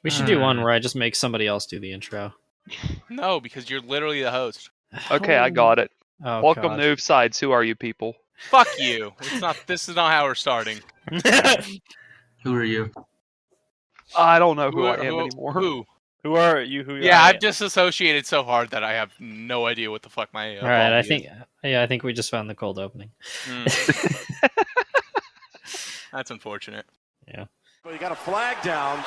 We should do one where I just make somebody else do the intro. No, because you're literally the host. Okay, I got it. Oh, Welcome God. to Oofsides. Who are you people? Fuck you. This is not how we're starting. Who are you? I don't know who I am anymore. Who? Who are you? Who? Yeah, I've disassociated so hard that I have no idea what the fuck my. All right, I think we just found the cold opening. That's unfortunate. Yeah. Well, you got a flag down.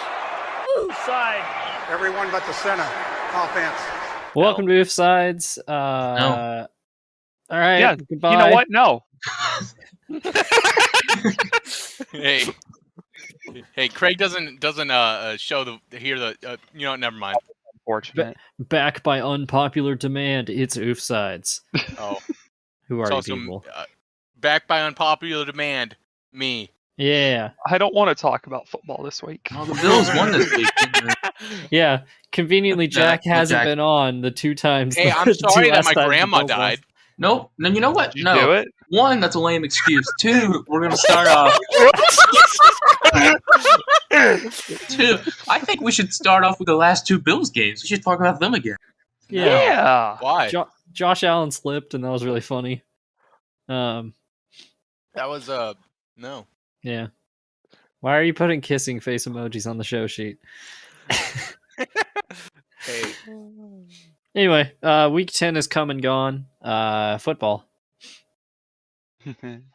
Oofside. Everyone but the center. Offense. Welcome to Oofsides. No. All right. Yeah. Goodbye. You know what? No. Hey, Craig doesn't show never mind. Unfortunate. Back by unpopular demand, it's Oofsides. Oh. Who are It's you also, people? Back by unpopular demand, me. Yeah. I don't want to talk about football this week. Well, the Bills won this week. Yeah. Conveniently, Jack hasn't Jack. been on the 2 times. Hey, I'm sorry that my grandma died. Nope. No, you know what? Did you do it? 1, that's a lame excuse. 2, we're gonna start off. 2, I think we should start off with the last 2 Bills games. We should talk about them again. Yeah. Why? Josh Allen slipped, and that was really funny. That was no. Yeah. Why are you putting kissing face emojis on the show sheet? Hey. Anyway, week 10 is come and gone. Football.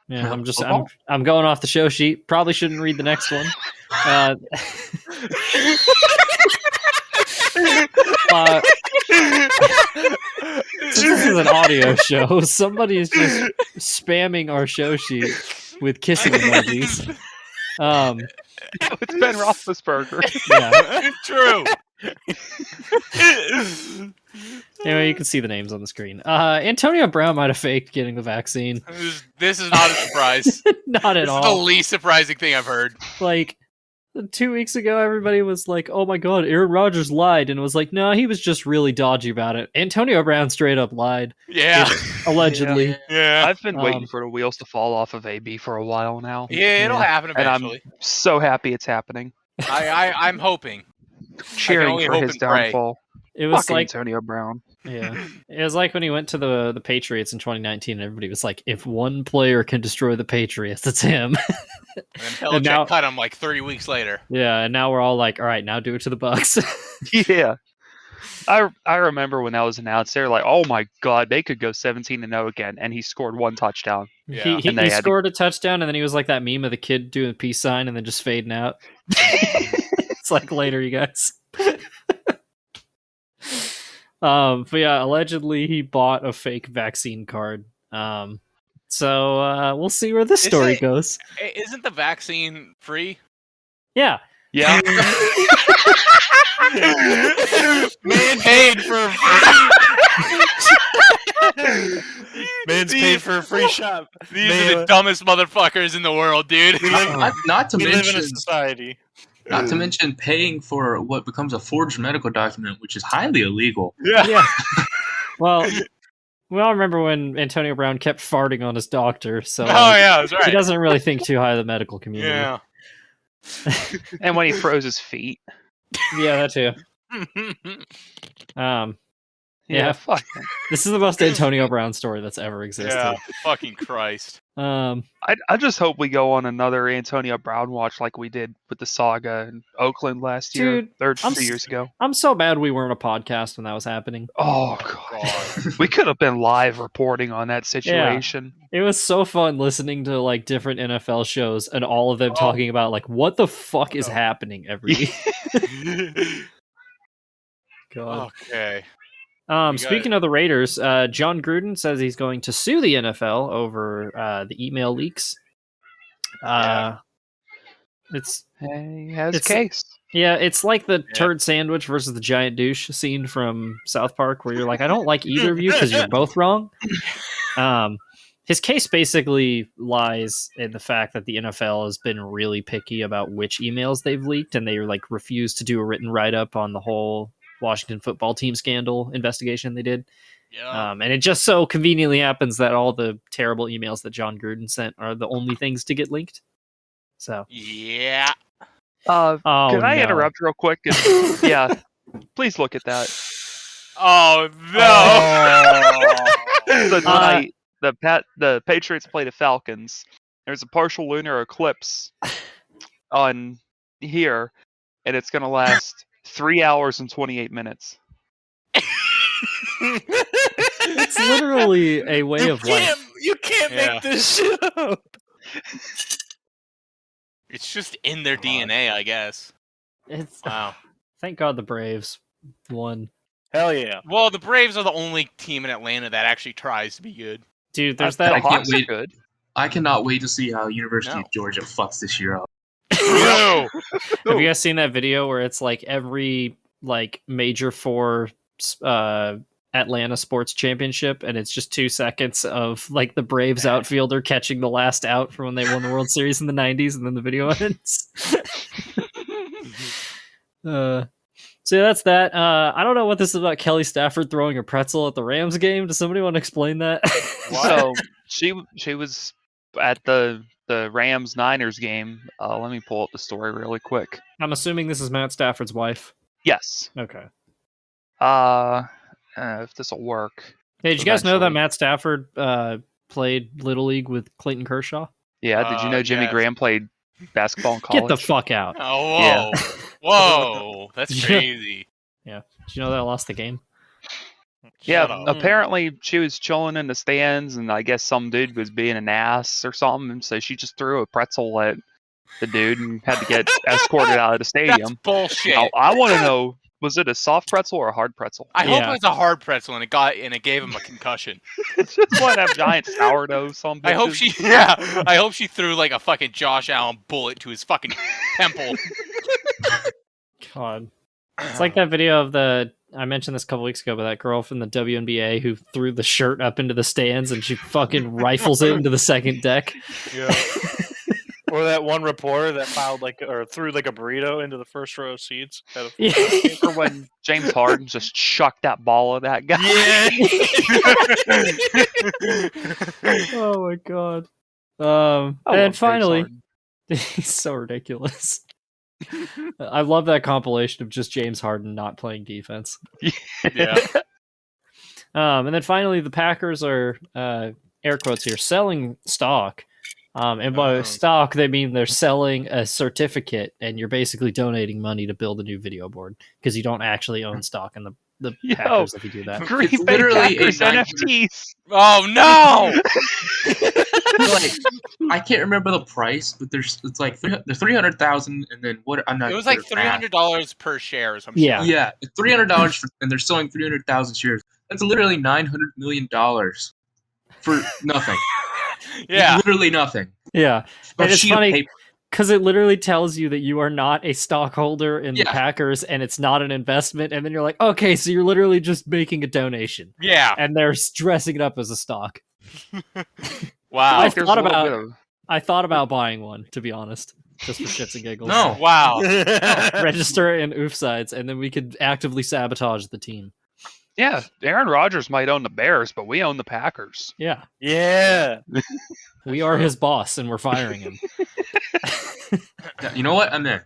Yeah, I'm going off the show sheet. Probably shouldn't read the next one. Since this is an audio show, somebody is just spamming our show sheet with kissing emojis. It's Ben Roethlisberger. Yeah. True. Anyway, you can see the names on the screen. Antonio Brown might have faked getting the vaccine. This is not a surprise. Not at This all. is the least surprising thing I've heard. Like 2 weeks ago, everybody was like, "Oh my God, Aaron Rodgers lied," and was like, "No, he was just really dodgy about it." Antonio Brown straight up lied, Yeah. allegedly. Yeah. I've been waiting for the wheels to fall off of AB for a while now. Yeah, it'll happen And eventually. I'm so happy it's happening. I'm hoping. Cheering only for hope his and pray. downfall. It was Fucking like, Antonio Brown. yeah, it was like when he went to the Patriots in 2019, and everybody was like, "If one player can destroy the Patriots, it's him." And then And Belichick now- cut him like 30 weeks later. Yeah, and now we're all like, "All right, now do it to the Bucks." Yeah. I remember when that was announced, they were like, "Oh my God, they could go 17-0 again," and he scored 1 touchdown. Yeah. He And they had to- scored a touchdown, and then he was like that meme of the kid doing the peace sign and then just fading out. It's like later, you guys. But yeah, allegedly he bought a fake vaccine card. So we'll see where this story goes. Isn't the vaccine free? Yeah. Yeah. Man paid for Man's paid for a free shot. These are the dumbest motherfuckers in the world, dude. Not to We live in a mention, society. not to mention paying for what becomes a forged medical document, which is highly illegal. Yeah. Well, we all remember when Antonio Brown kept farting on his doctor, so yeah, that's right. he doesn't really think too high of the medical community. Yeah. And when he froze his feet. Yeah, that too. Yeah. Fuck. This is the most Antonio Brown story that's ever existed. Yeah. Fucking Christ. I just hope we go on another Antonio Brown watch like we did with the saga in Oakland last year, Dude, or I'm 2 years ago. I'm so mad we weren't a podcast when that was happening. Oh God, we could have been live reporting on that situation. It was so fun listening to like different NFL shows and all of them talking about like what the fuck is happening every week. God. Okay. Speaking of the Raiders, Jon Gruden says he's going to sue the NFL over the email leaks. It's He has a It's- case. yeah, it's like the turd sandwich versus the giant douche scene from South Park, where you're like, I don't like either of you because you're both wrong. His case basically lies in the fact that the NFL has been really picky about which emails they've leaked, and they like refuse to do a written write-up on the whole Washington football team scandal investigation they did. Yeah. And it just so conveniently happens that all the terrible emails that Jon Gruden sent are the only things to get leaked. So Yeah. Oh, Can I no. interrupt real quick? Yeah, please look at that. Oh no! So tonight, the Patriots play the Falcons. There's a partial lunar eclipse on here, and it's going to last 3 hours and 28 minutes. It's literally a way of life. You can't Yeah. make this shit up. It's just in their DNA, I guess. It's Wow. Thank God the Braves won. Hell yeah. Well, the Braves are the only team in Atlanta that actually tries to be good. Dude, there's The that. I can't Hawks are wait. good. I cannot wait to see how University No. of Georgia fucks this year up. No. Have you guys seen that video where it's like every like major four Atlanta sports championship, and it's just 2 seconds of like the Braves outfielder catching the last out from when they won the World Series in the 90s, and then the video ends. So yeah, that's that. I don't know what this is about Kelly Stafford throwing a pretzel at the Rams game. Does somebody want to explain that? So she was at the Rams Niners game. Let me pull up the story really quick. I'm assuming this is Matt Stafford's wife. Yes. Okay. If this will work. Hey, did you guys know that Eventually. Matt Stafford played Little League with Clayton Kershaw? Yeah. Did you know Jimmy yes. Graham played basketball in college? Get the fuck out. Oh, whoa. Yeah. Whoa. That's Yeah. crazy. Yeah. Did you know that I lost the game? Yeah, Shut up. apparently she was chilling in the stands, and I guess some dude was being an ass or something, and so she just threw a pretzel at the dude and had to get escorted out of the That's stadium. bullshit. Now, I want to know, was it a soft pretzel or a hard pretzel? I hope Yeah. it was a hard pretzel and it gave him a concussion. Just want to have giant sourdough. Some I hope bitches. I hope she threw like a fucking Josh Allen bullet to his fucking temple. God. It's like that video of I mentioned this a couple weeks ago, but that girl from the WNBA who threw the shirt up into the stands and she fucking rifles it into the second deck. Yeah. Or that one reporter that threw like a burrito into the first row of seats. Yeah. Or when James Harden just chucked that ball at that guy. Oh my god. I love And James finally, Harden. he's so ridiculous. I love that compilation of just James Harden not playing defense. Yeah. And then finally, the Packers are air quotes here selling stock. And by stock, they mean they're selling a certificate, and you're basically donating money to build a new video board because you don't actually own stock in the Yo. Packers if you do that. Green It's Bay literally a Packers 900 NFTs. Oh no! Like, I can't remember the price, but it's like the 300,000, and then what? I'm not. It was like good at math. $300 per share or something. Yeah. Yeah, $300 and they're selling 300,000 shares. That's literally $900 million for nothing. Yeah. Literally nothing. Yeah. A And it's sheet of funny paper. because it literally tells you that you are not a stockholder in the Yeah. Packers and it's not an investment. And then you're like, okay, so you're literally just making a donation. Yeah. And they're dressing it up as a stock. Wow. I There's thought a little about- bit of- I thought about buying one, to be honest, just for shits and giggles. No. Wow. Register in Oofsides, and then we could actively sabotage the team. Yeah, Aaron Rodgers might own the Bears, but we own the Packers. Yeah. Yeah. We are his boss, and we're firing him. You know what? I'm there.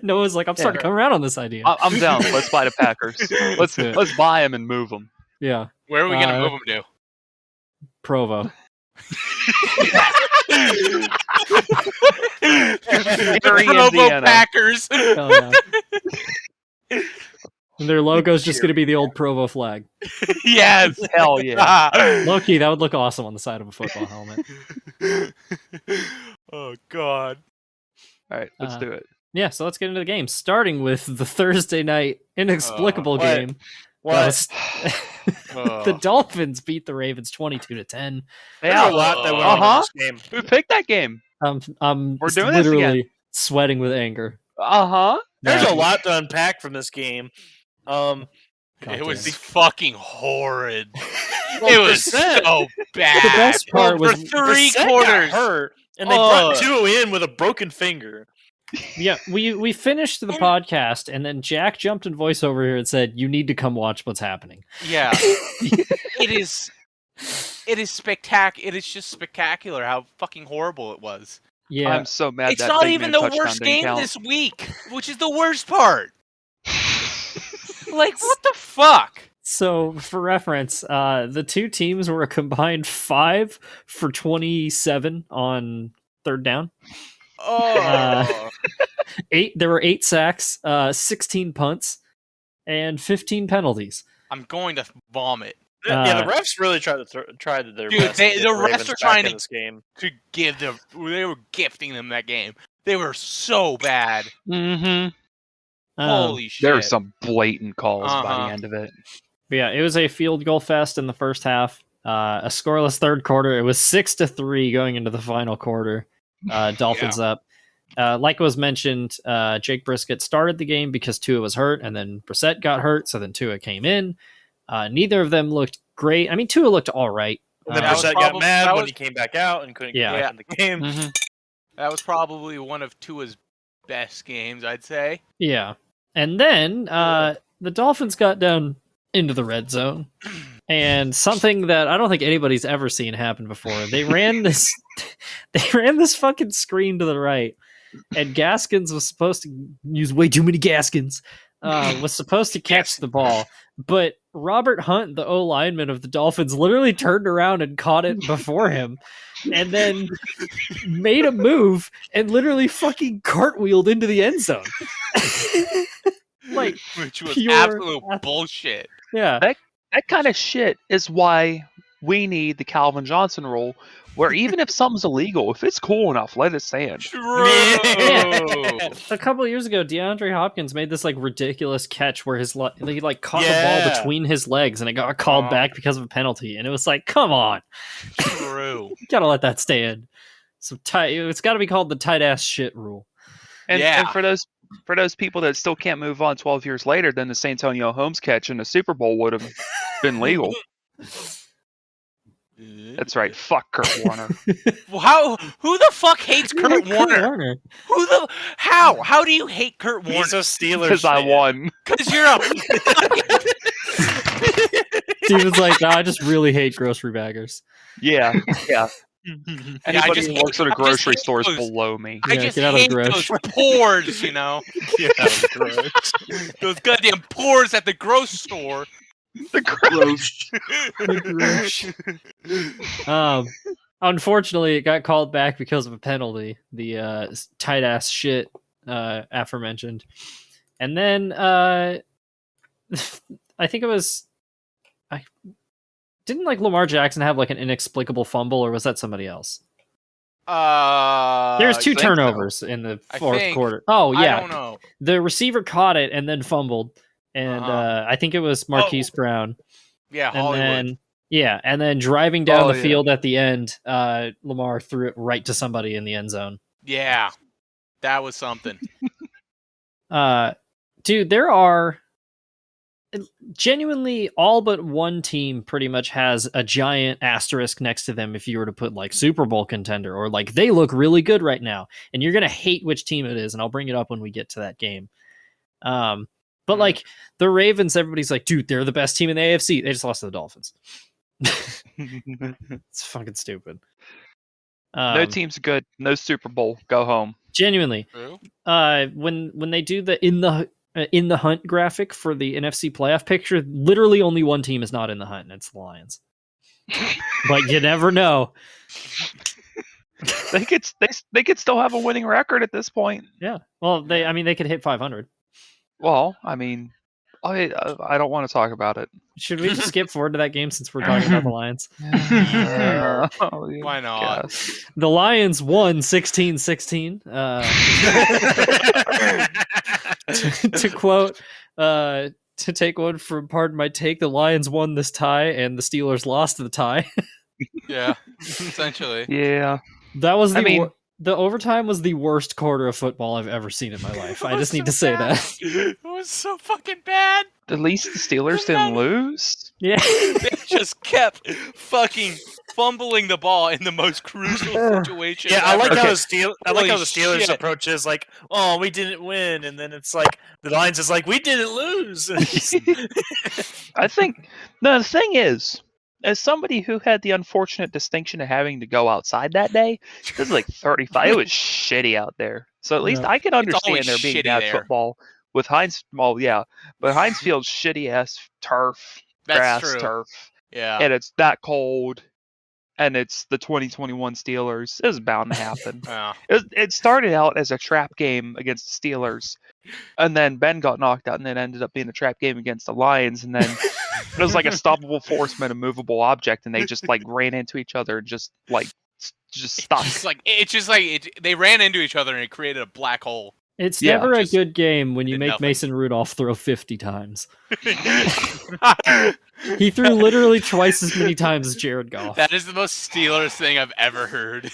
Noah's like, I'm starting to come around on this idea. I'm down. Let's buy the Packers. Let's do it. let's buy them and move them. Yeah. Where are we gonna Uh, move him to? Provo. Gary, Provo Indiana. Packers. Hell yeah. And their logo's just going to be the old Provo flag. Yes. Hell yeah. Low-key, that would look awesome on the side of a football helmet. Oh God. All right, let's do it. Yeah, so let's get into the game. Starting with the Thursday night inexplicable what? game. What? The Dolphins beat the Ravens 22-10. There's a lot that went on in this game. Who picked that game? I'm We're doing this literally again. sweating with anger. There's Yeah. a lot to unpack from this game. God It was damn. fucking horrid. Well, It was Brissett- so bad. The best part for was 3 Brissett got quarters. hurt, and they brought Tua in with a broken finger. Yeah, we finished the podcast, and then Jack jumped in voiceover here and said, "You need to come watch what's happening." Yeah. It is spectacular. It is just spectacular how fucking horrible it was. Yeah. I'm so mad It's that not Big even Man the touchdown worst didn't game count. this week, which is the worst part. Like, what the fuck? So, for reference, the two teams were a combined 5 for 27 on third down. Oh, There were 8 sacks, 16 punts, and 15 penalties. I'm going to vomit. Yeah, the refs really tried their Dude, best. to get the the refs Ravens are back trying in to- this game. To give them, they were gifting them that game. They were so bad. Mm-hmm. Holy shit! There were some blatant calls by Uh-huh. the end of it. But yeah, it was a field goal fest in the first half. A scoreless third quarter. It was 6-3 going into the final quarter. Dolphins up. Like was mentioned, Jake Brisket started the game because Tua was hurt, and then Brissett got hurt, so then Tua came in. Neither of them looked great. I mean, Tua looked all right. And then That was Brissett probably- got mad that when was- he came back out and couldn't Yeah. get back in the game. Mm-hmm. That was probably one of Tua's best games, I'd say. Yeah. And then the Dolphins got down into the red zone. And something that I don't think anybody's ever seen happen before. They ran this fucking screen to the right. And Gaskins was supposed to use way too many Gaskins. Was supposed to catch the ball. But Robert Hunt, the O lineman of the Dolphins, literally turned around and caught it before him. And then made a move and literally fucking cartwheeled into the end zone. Like, Which was pure absolute bullshit. yeah. That kind of shit is why we need the Calvin Johnson rule, where even if something's illegal, if it's cool enough, let it stand. True. A couple of years ago, DeAndre Hopkins made this like ridiculous catch where he caught the ball Yeah. between his legs and it got called back because of a penalty. And it was like, come on, True. you gotta let that stand. So it's got to be called the tight ass shit rule. And Yeah. for those people that still can't move on 12 years later, then the San Antonio Holmes catch in the Super Bowl would have been legal. That's right. Fuck Kurt Warner. Well, who the fuck hates Kurt Warner? How do you hate Kurt Warner? He's a Steelers Because I fan. won. Because you're a Steven's like, nah, I just really hate grocery baggers. Yeah. Yeah. I Anybody just who hate- works at a I just grocery hate store is those- below me. I Yeah, just get out of the hate garage. those pores, you know? Those goddamn pores at the grocery store. The Gross. Unfortunately, it got called back because of a penalty. The tight ass shit aforementioned, and then I think it was didn't like Lamar Jackson have like an inexplicable fumble, or was that somebody else? There's two I think so. turnovers in the I fourth think. quarter. Oh yeah, I don't know. the receiver caught it and then fumbled, and I think it was Marquise Brown. Yeah, And Hollywood. then driving down Oh, the yeah. field at the end, Lamar threw it right to somebody in the end zone. Yeah, that was something. Dude, there are genuinely all but one team pretty much has a giant asterisk next to them if you were to put like Super Bowl contender or like they look really good right now, and you're gonna hate which team it is, and I'll bring it up when we get to that game. But like the Ravens, everybody's like, dude, they're the best team in the AFC. They just lost to the Dolphins. It's fucking stupid. No team's good. No Super Bowl. Go home. Genuinely, True. when they do the in the hunt graphic for the NFC playoff picture, literally only one team is not in the hunt, and it's the Lions. But you never know. They could still have a winning record at this point. Yeah. Well, they could hit 500. Well, I mean, I don't want to talk about it. Should we just skip forward to that game since we're talking about the Lions? Why not? Yes. The Lions won 16-16. To quote, to take one from Pardon My Take, the Lions won this tie and the Steelers lost the tie. Yeah, essentially. Yeah. That was I the overtime was the worst quarter of football I've ever seen in my life. I It just was need to so say bad. that. It was so fucking bad. At least the Steelers didn't lose. Yeah. They just kept fucking fumbling the ball in the most crucial situation. Yeah, I like ever. how the Steelers shit. approach is like, oh, we didn't win, and then it's like the Lions is like, we didn't lose. I think the thing is, as somebody who had the unfortunate distinction of having to go outside that day, this is like 35. It was shitty out there. So at least Yeah. I can always understand there being shitty bad there. football with Heinz. Well, yeah, but Heinz Field's shitty ass turf, That's grass true. turf, Yeah. and it's that cold, and it's the 2021 Steelers. It was bound to happen. Yeah. It started out as a trap game against the Steelers, and then Ben got knocked out, and then ended up being a trap game against the Lions, and then it was like a stoppable force met a movable object, and they just like ran into each other and just stuck. They ran into each other and it created a black hole. It's Yeah, never a just good game when you did make nothing. Mason Rudolph throw 50 times. He threw literally twice as many times as Jared Goff. That is the most Steelers thing I've ever heard.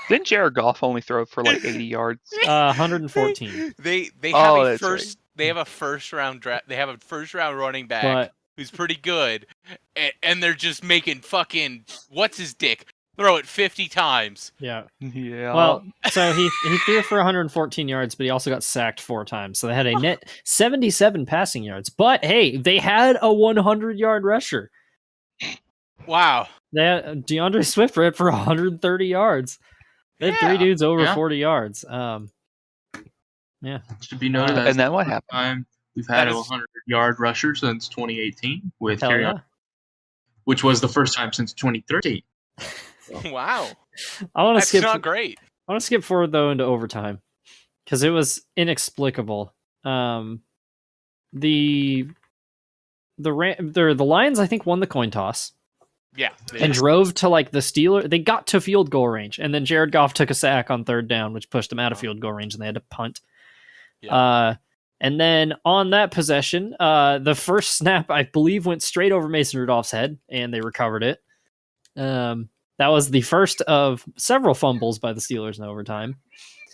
Didn't Jared Goff only throw for like 80 yards? 114. They Oh, have a that's right. first they have a first round draft. They have a first round running back But who's pretty good, and they're just making fucking what's his dick throw it 50 times. yeah. Yeah. Well, so he threw for 114 yards, but he also got sacked 4 times. So they had a net 77 passing yards. But hey, they had a 100-yard rusher. Wow. They had DeAndre Swift ran for 130 yards. They had 3 dudes over 40 yards. Yeah. Should be noted and then what happened? time we've had That a is- 100-yard rusher since 2018 with Hell Kerryon, yeah. which was the first time since 2013. Wow. I want to That's skip. not great. I want to skip forward though into overtime because it was inexplicable. The Lions I think won the coin toss Yeah. they and did. drove to like the Steelers. They got to field goal range, and then Jared Goff took a sack on 3rd down, which pushed them out of field goal range, and they had to punt. Yeah. And then on that possession, the first snap I believe went straight over Mason Rudolph's head, and they recovered it. That was the first of several fumbles by the Steelers in overtime.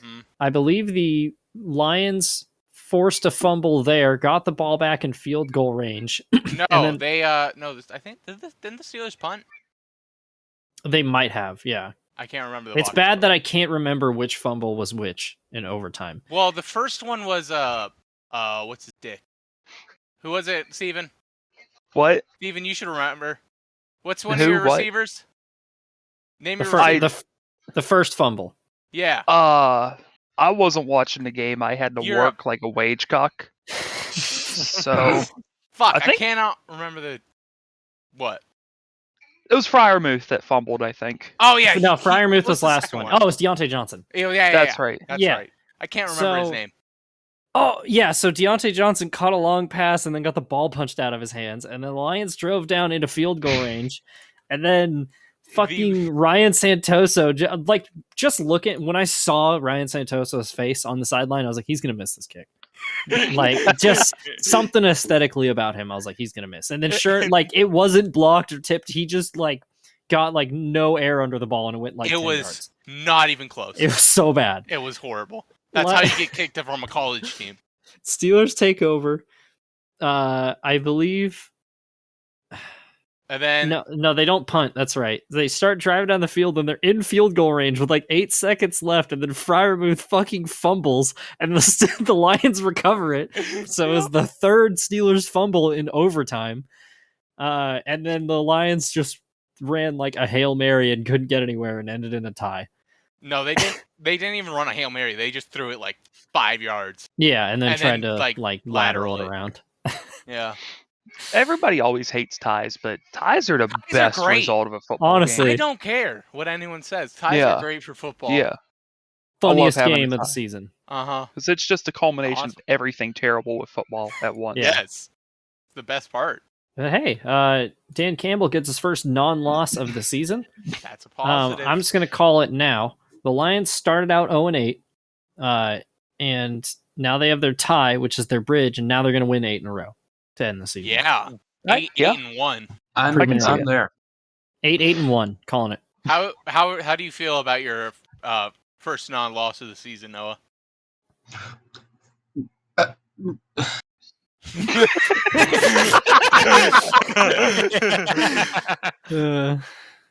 Mhm. I believe the Lions forced a fumble there, got the ball back in field goal range. No, then- they no. I think didn't the Steelers punt? They might have, yeah. I can't remember. The It's box bad score. that I can't remember which fumble was which in overtime. Well, the first one was what's his dick? Who was it, Steven? What? Steven, you should remember. What's one Who, of your what? receivers? Name The your first, receiver. the first fumble. Yeah. I wasn't watching the game. I had to You're work like a wage cock. So Fuck, I I think- cannot remember the what. it was Fryermuth that fumbled, I think. Oh yeah. No, Fryermuth what's was the last second one. Oh, it was Deontay Johnson. Yeah. That's right. That's Yeah. right. I can't remember his So- name. Oh, yeah, so Deontay Johnson caught a long pass and then got the ball punched out of his hands, and the Lions drove down into field goal range, and then fucking Ryan Santoso, just looking, when I saw Ryan Santoso's face on the sideline, I was like, he's going to miss this kick. Like, just something aesthetically about him, I was like, he's going to miss. And then sure, like, it wasn't blocked or tipped, he just, like, got, like, no air under the ball, and it went, like, It 10 was yards. not even close. It was so bad. It was horrible. That's Li- how you get kicked from a college team. Steelers take over. I believe... And then No, they don't punt. That's right. They start driving down the field and they're in field goal range with like 8 seconds left, and then Fryermuth fucking fumbles, and the Lions recover it. So it was the 3rd Steelers fumble in overtime. And then the Lions just ran like a Hail Mary and couldn't get anywhere and ended in a tie. no, they didn't. They didn't even run a Hail Mary. They just threw it like 5 yards. Yeah, and then And tried then, to like, like lateral lateral it it. around. Yeah. Everybody always hates ties, but ties are the Ties are best great. result of a football Honestly. game. I don't care what anyone says. Ties Yeah. are great for football. Yeah, Funniest having a game of the tie. season. Uh-huh. because it's just a culmination Awesome. of everything terrible with football at once. Yeah. Yes. It's the best part. But hey, Dan Campbell gets his first non-loss of the season. That's a positive. I'm just going to call it now. The Lions started out 0-8, and now they have their tie, which is their bridge, and now they're going to win 8 in a row to end the season. Yeah. Right, 8 yeah. and 1. I'm Pretty much. there. 8-8-1, calling it. How do you feel about your first non-loss of the season, Noah?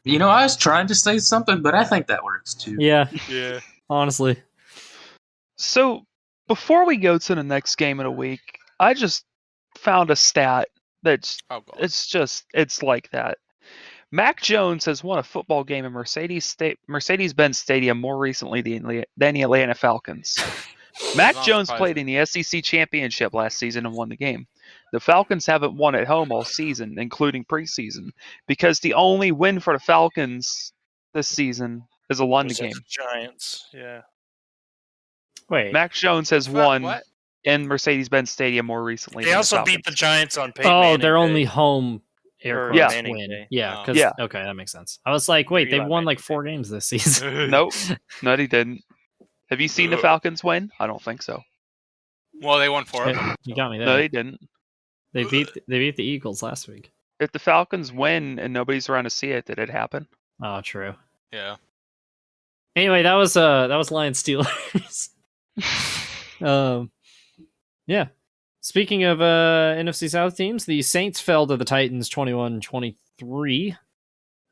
You know, I was trying to say something, but I think that works too. Yeah, Yeah. honestly. So before we go to the next game of the week, I just found a stat that's Oh, God. it's like that. Mac Jones has won a football game in Mercedes-Benz Stadium more recently than the Atlanta Falcons. Mac Not Jones surprising. played in the SEC Championship last season and won the game. The Falcons haven't won at home all season, including preseason, because the only win for the Falcons this season is a London game. Giants, yeah. Wait. Mac Jones has What? won What? in Mercedes-Benz Stadium more recently. They than also the beat the Falcons. Giants on Peyton Oh, Manning their Day. only home aircraft Yeah. Manning win. Day. Yeah, Oh. because Yeah. okay, that makes sense. I was like, wait, they've Eli won Manning like Day. 4 games this season. Nope, no, he didn't. Have you seen the Falcons win? I don't think so. Well, they won 4 of them. You got me No, there. they didn't. They beat the Eagles last week. If the Falcons win and nobody's around to see it, did it happen? Oh, true. Yeah. Anyway, that was Lions Steelers. Yeah. Speaking of NFC South teams, the Saints fell to the Titans 21-23.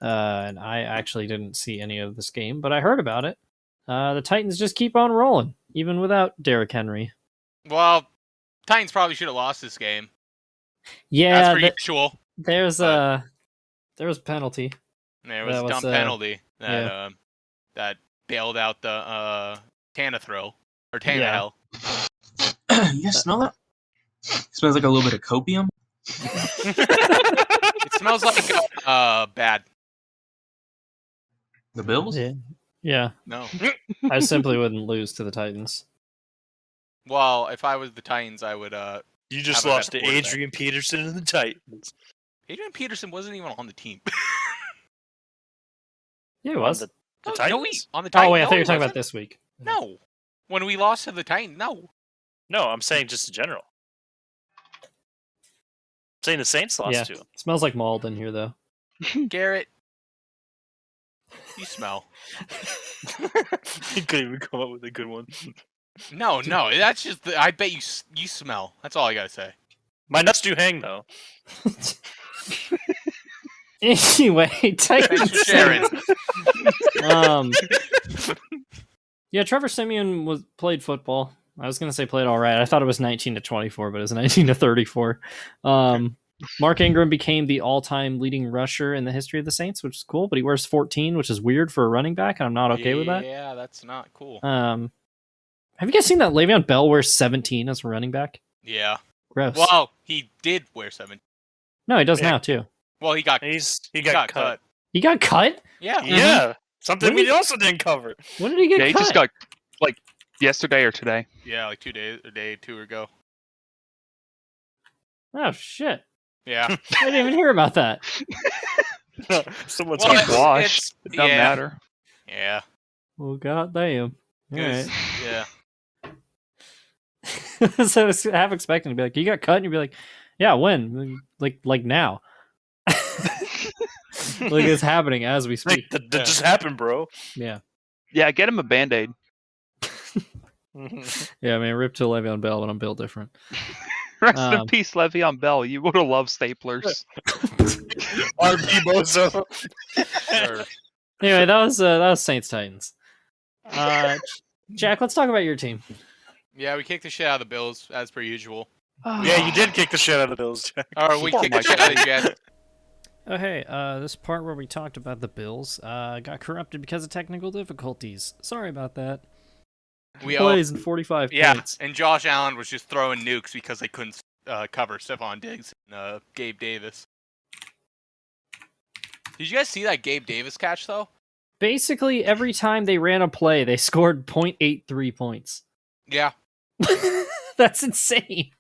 And I actually didn't see any of this game, but I heard about it. The Titans just keep on rolling, even without Derrick Henry. Well, Titans probably should have lost this game. Yeah, That's per usual. there was a penalty. There was That a dumb was, penalty that that bailed out the Tana throw or Tana Yeah. hell. You guys smell that? It smells like a little bit of copium. It smells like bad. The Bills? Yeah. No. I simply wouldn't lose to the Titans. Well, if I was the Titans, I would. You just Have a lost better to quarterback. Adrian Peterson and the Titans. Adrian Peterson wasn't even on the team. Yeah, it was. The No, Titans? on the Titans. Oh wait, I no, thought you were he talking about wasn't. this week. No, when we lost to the Titans, no. No, I'm saying just in general. I'm saying the Saints lost Yeah. to him. Smells like mold in here though. Garrett, you smell. He couldn't even come up with a good one. No, that's just. I bet you smell. That's all I gotta say. My nuts do hang though. Anyway, Thanks Titans. for sharing. Yeah, Trevor Siemian played football. I was gonna say played all right. I thought it was 19-24, but it was 19-34. Mark Ingram became the all-time leading rusher in the history of the Saints, which is cool. But he wears 14, which is weird for a running back, and I'm not okay with that. Yeah, that's not cool. Have you guys seen that Le'Veon Bell wears 17 as a running back? Yeah. Gross. Well, he did wear 7. No, he does Yeah. now too. Well, he got He got cut. He got cut. Yeah. Yeah. Something When we did- also didn't cover. When did he get Yeah, he cut? just got like yesterday or today. Yeah, like 2 days, a day, 2 ago. Oh shit! Yeah. I didn't even hear about that. Someone's Well, He's it's- washed. It doesn't yeah. matter. Yeah. Well, goddamn. All right. Yeah. So I was half expecting to be like, you got cut, and you'd be like, yeah, when? Like now. Like it's happening as we speak. That just happened, bro. Yeah. Yeah, get him a Band-Aid. Yeah, man, rip to Le'Veon Bell, but I'm built different. Rest in Um, peace, Le'Veon Bell. You would have loved staplers. RB Bozo. Sure. Anyway, that was Saints Titans. Jack, let's talk about your team. Yeah, we kicked the shit out of the Bills as per usual. Yeah, you did kick the shit out of the Bills, Jack. Or we Poor kicked the Mike shit out of the Jets. Oh, hey, this part where we talked about the Bills got corrupted because of technical difficulties. Sorry about that. We all, Plays in 45 yeah, points. and Josh Allen was just throwing nukes because they couldn't cover Stephon Diggs and Gabe Davis. Did you guys see that Gabe Davis catch though? Basically, every time they ran a play, they scored 0.83 points. Yeah, That's insane.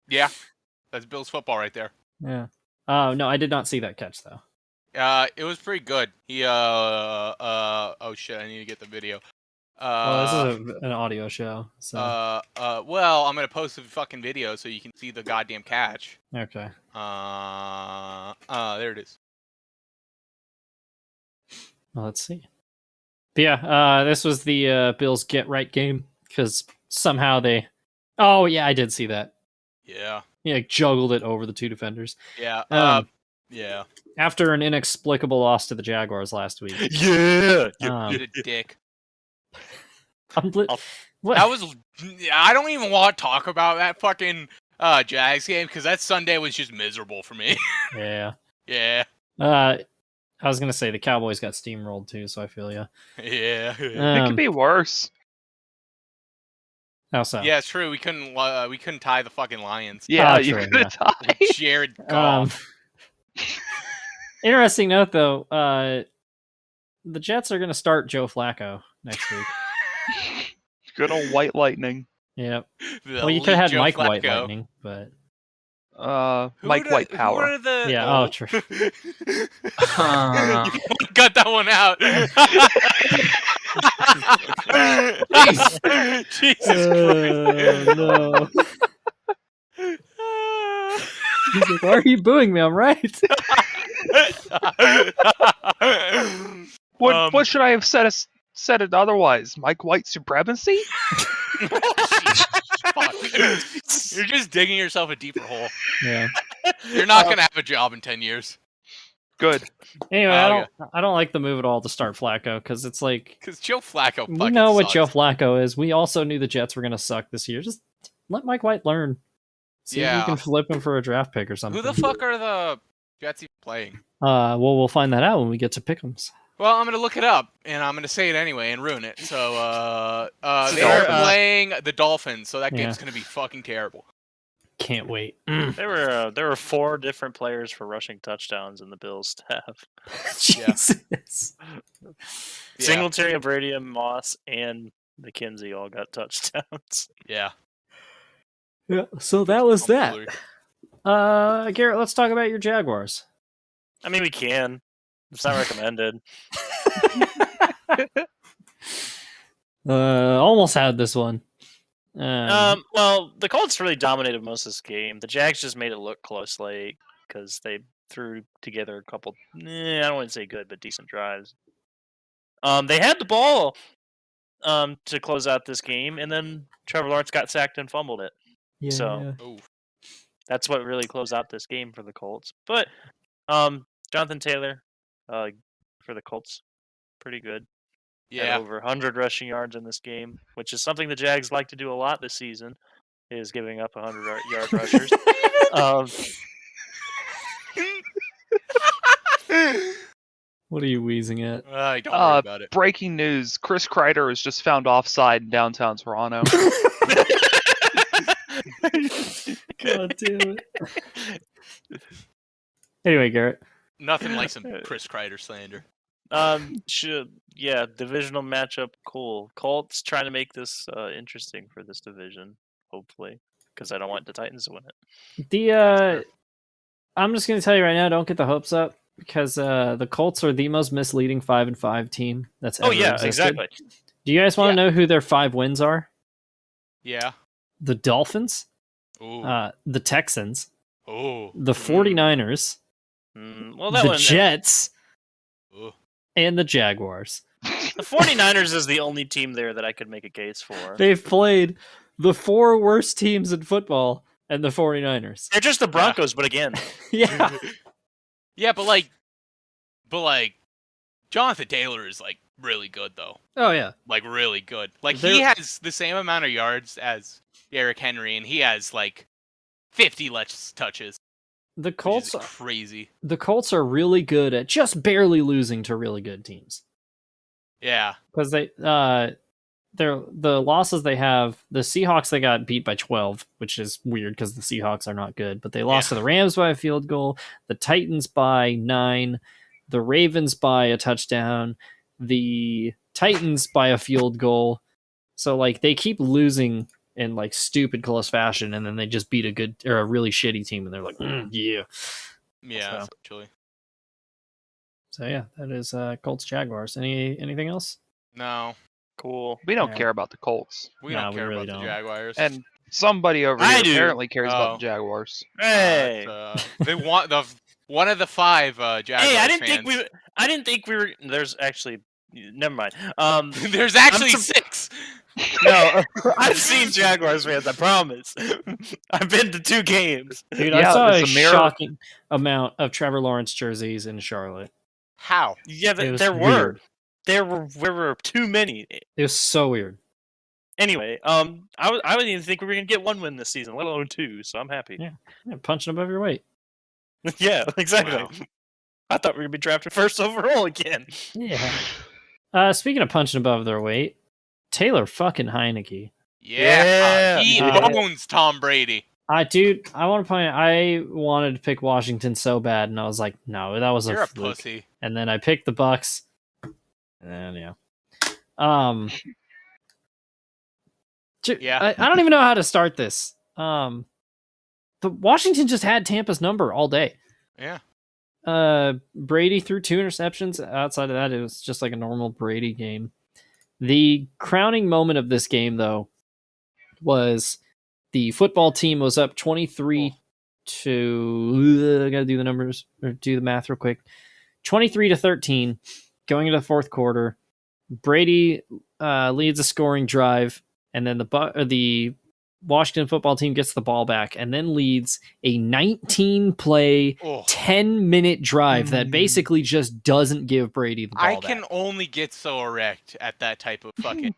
yeah, that's Bills football right there. Yeah. Oh, no, I did not see that catch, though. It was pretty good. He oh shit, I need to get the video. Well, this is an audio show, so... Well, I'm gonna post a fucking video so you can see the goddamn catch. Okay. There it is. Well, let's see. But yeah, this was the Bills get-right game, because somehow they... Oh, yeah, I did see that. Yeah, Yeah, juggled it over the two defenders. yeah, yeah. After an inexplicable loss to the Jaguars last week. Yeah. Eat a dick. What? That was. I don't even want to talk about that fucking Jags game because that Sunday was just miserable for me. Yeah. Yeah. I was gonna say the Cowboys got steamrolled too, so I feel you. Yeah. It could be worse. How so? Yeah, it's true. We couldn't tie the fucking Lions. Yeah, Oh, you true, could yeah. tie. Jared Goff. Interesting note though, the Jets are gonna start Joe Flacco next week. Good old White Lightning. Yep. The Well, you could have had elite Joe Mike Flacco. White Lightning, but Mike White Who Power. are the? yeah. Oh, true. Cut that one out. Jesus Christ. No. He's like, why are you booing me? I'm right. What should I have said it otherwise? Mike White supremacy? Fuck. You're just digging yourself a deeper hole. Yeah. You're not gonna have a job in 10 years. Good. Anyway, Oh, I don't like the move at all to start Flacco because it's like Because Joe Flacco we fucking know what sucks. Joe Flacco is. We also knew the Jets were going to suck this year. Just let Mike White learn. See if you Yeah. can flip him for a draft pick or something. Who the fuck are the Jets even playing? Well, we'll find that out when we get to pick'ems. Well, I'm gonna look it up, and I'm gonna say it anyway and ruin it. So, they Dolphins. are playing the Dolphins, so that Yeah. game's gonna be fucking terrible. Can't wait. There were 4 different players for rushing touchdowns in the Bills staff. Jesus. Yeah. Singletary, Brady, Moss, and McKenzie all got touchdowns. Yeah. Yeah. So that was that. Hopefully. Garrett, let's talk about your Jaguars. I mean, we can. It's not recommended. Almost had this one. Well, the Colts really dominated most of this game. The Jags just made it look close late because they threw together a couple. I don't want to say good, but decent drives. They had the ball to close out this game, and then Trevor Lawrence got sacked and fumbled it. yeah. so- Ooh. That's what really closed out this game for the Colts. But Jonathan Taylor for the Colts, pretty good. Had Yeah. over 100 rushing yards in this game, which is something the Jags like to do a lot this season, is giving up 100-yard rushers. What are you wheezing at? Don't worry about it. Breaking news: Chris Kreider was just found offside in downtown Toronto. God damn it. Anyway, Garrett. Nothing like some Chris Kreider slander. Divisional matchup, cool. Colts trying to make this interesting for this division, hopefully, because I don't want the Titans to win it. I'm just gonna tell you right now, don't get the hopes up because the Colts are the most misleading 5-5 team that's ever existed. Exactly. Do you guys want to know who their 5 wins are? Yeah. The Dolphins, Ooh. the Texans, Ooh. the 49ers, Well, that the one. Jets, Ooh. and the Jaguars. The 49ers is the only team there that I could make a case for. They've played the 4 worst teams in football and the 49ers. They're just the Broncos, but again. Yeah. Yeah, but Jonathan Taylor is like really good though. Oh yeah. Like really good. Like he has the same amount of yards as Derrick Henry, and he has like 50 less touches. The Colts Which is crazy. The Colts are really good at just barely losing to really good teams. Yeah. Because the losses they have, the Seahawks, they got beat by 12, which is weird because the Seahawks are not good, but they lost to the Rams by a field goal, the Titans by 9, the Ravens by a touchdown, the Titans by a field goal. So like they keep losing in like stupid close fashion, and then they just beat a really shitty team, and they're like, yeah. Yeah, So. actually. So yeah, that is Colts Jaguars. Anything else? No. Cool. We don't Yeah. care about the Colts, We No, don't we care really about don't. the Jaguars. and somebody over I here do. apparently cares Oh. about the Jaguars. Hey. They want one of the 5 Jaguars Hey, I didn't fans. think we were. There's actually. Never mind. There's actually 6. No, I've seen Jaguars fans. I promise. I've been to 2 games. Dude, Yeah, I saw a there's a mirror. shocking amount of Trevor Lawrence jerseys in Charlotte. How? Yeah, It was there were. weird. There were too many. It was so weird. Anyway, I wouldn't even think we were gonna get 1 win this season, let alone 2. So I'm happy. Yeah, punching above your weight. Yeah, exactly. Wow. I thought we were going to be drafted first overall again. Yeah. Speaking of punching above their weight, Taylor fucking Heineke. Yeah. He owns Tom Brady. I want to point out, I wanted to pick Washington so bad, and I was like, no, that was You're a fluke. pussy. And then I picked the Bucks. And yeah. I don't even know how to start this. But Washington just had Tampa's number all day. Yeah. Brady threw 2 interceptions. Outside of that, it was just like a normal Brady game. The crowning moment of this game, though, was the football team was up 23 to... I gotta do the numbers, or do the math real quick. 23-13, going into the fourth quarter. Brady leads a scoring drive, and then the Washington football team gets the ball back and then leads a 19-play, 10-minute drive that basically just doesn't give Brady the ball back. I can only get so erect at that type of fucking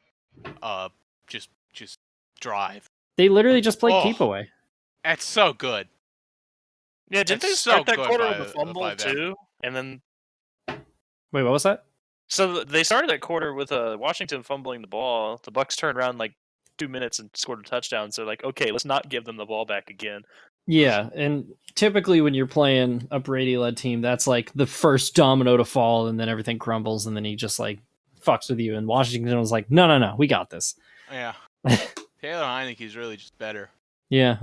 just drive. They literally just played keep away. That's so good. Yeah, didn't they start that quarter with a fumble too? And then wait, what was that? So they started that quarter with Washington fumbling the ball. The Bucks turned around like 2 minutes and scored a touchdown. So like, okay, let's not give them the ball back again. Yeah, and typically when you're playing a Brady-led team, that's like the first domino to fall, and then everything crumbles, and then he just like fucks with you. And Washington was like, no, we got this. Yeah. Taylor Heineke's really just better. Yeah.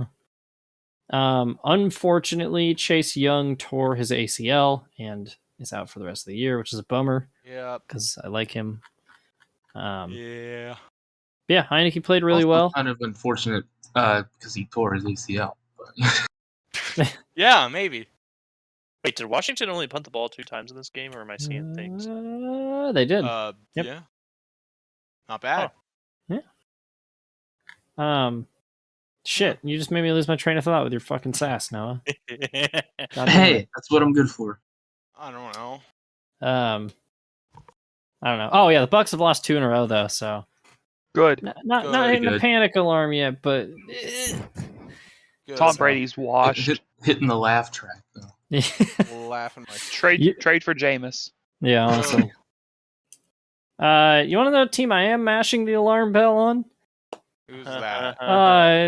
Unfortunately, Chase Young tore his ACL and is out for the rest of the year, which is a bummer. Yeah. Because I like him. Yeah, Heineke played really Also well. Kind of unfortunate because he tore his ACL. But... yeah, maybe. Wait, did Washington only punt the ball 2 times in this game, or am I seeing things? They did. Yep. Yeah. Not bad. Yeah. Shit, you just made me lose my train of thought with your fucking sass, Noah. Hey, that's what I'm good for. I don't know. I don't know. Oh yeah, the Bucks have lost 2 in a row though, so Good. not hitting the panic alarm yet, but Tom Brady's washed. Hitting the laugh track though. Laughing like trade for Jameis. Yeah, honestly. You want to know what team I am mashing the alarm bell on? Who's that?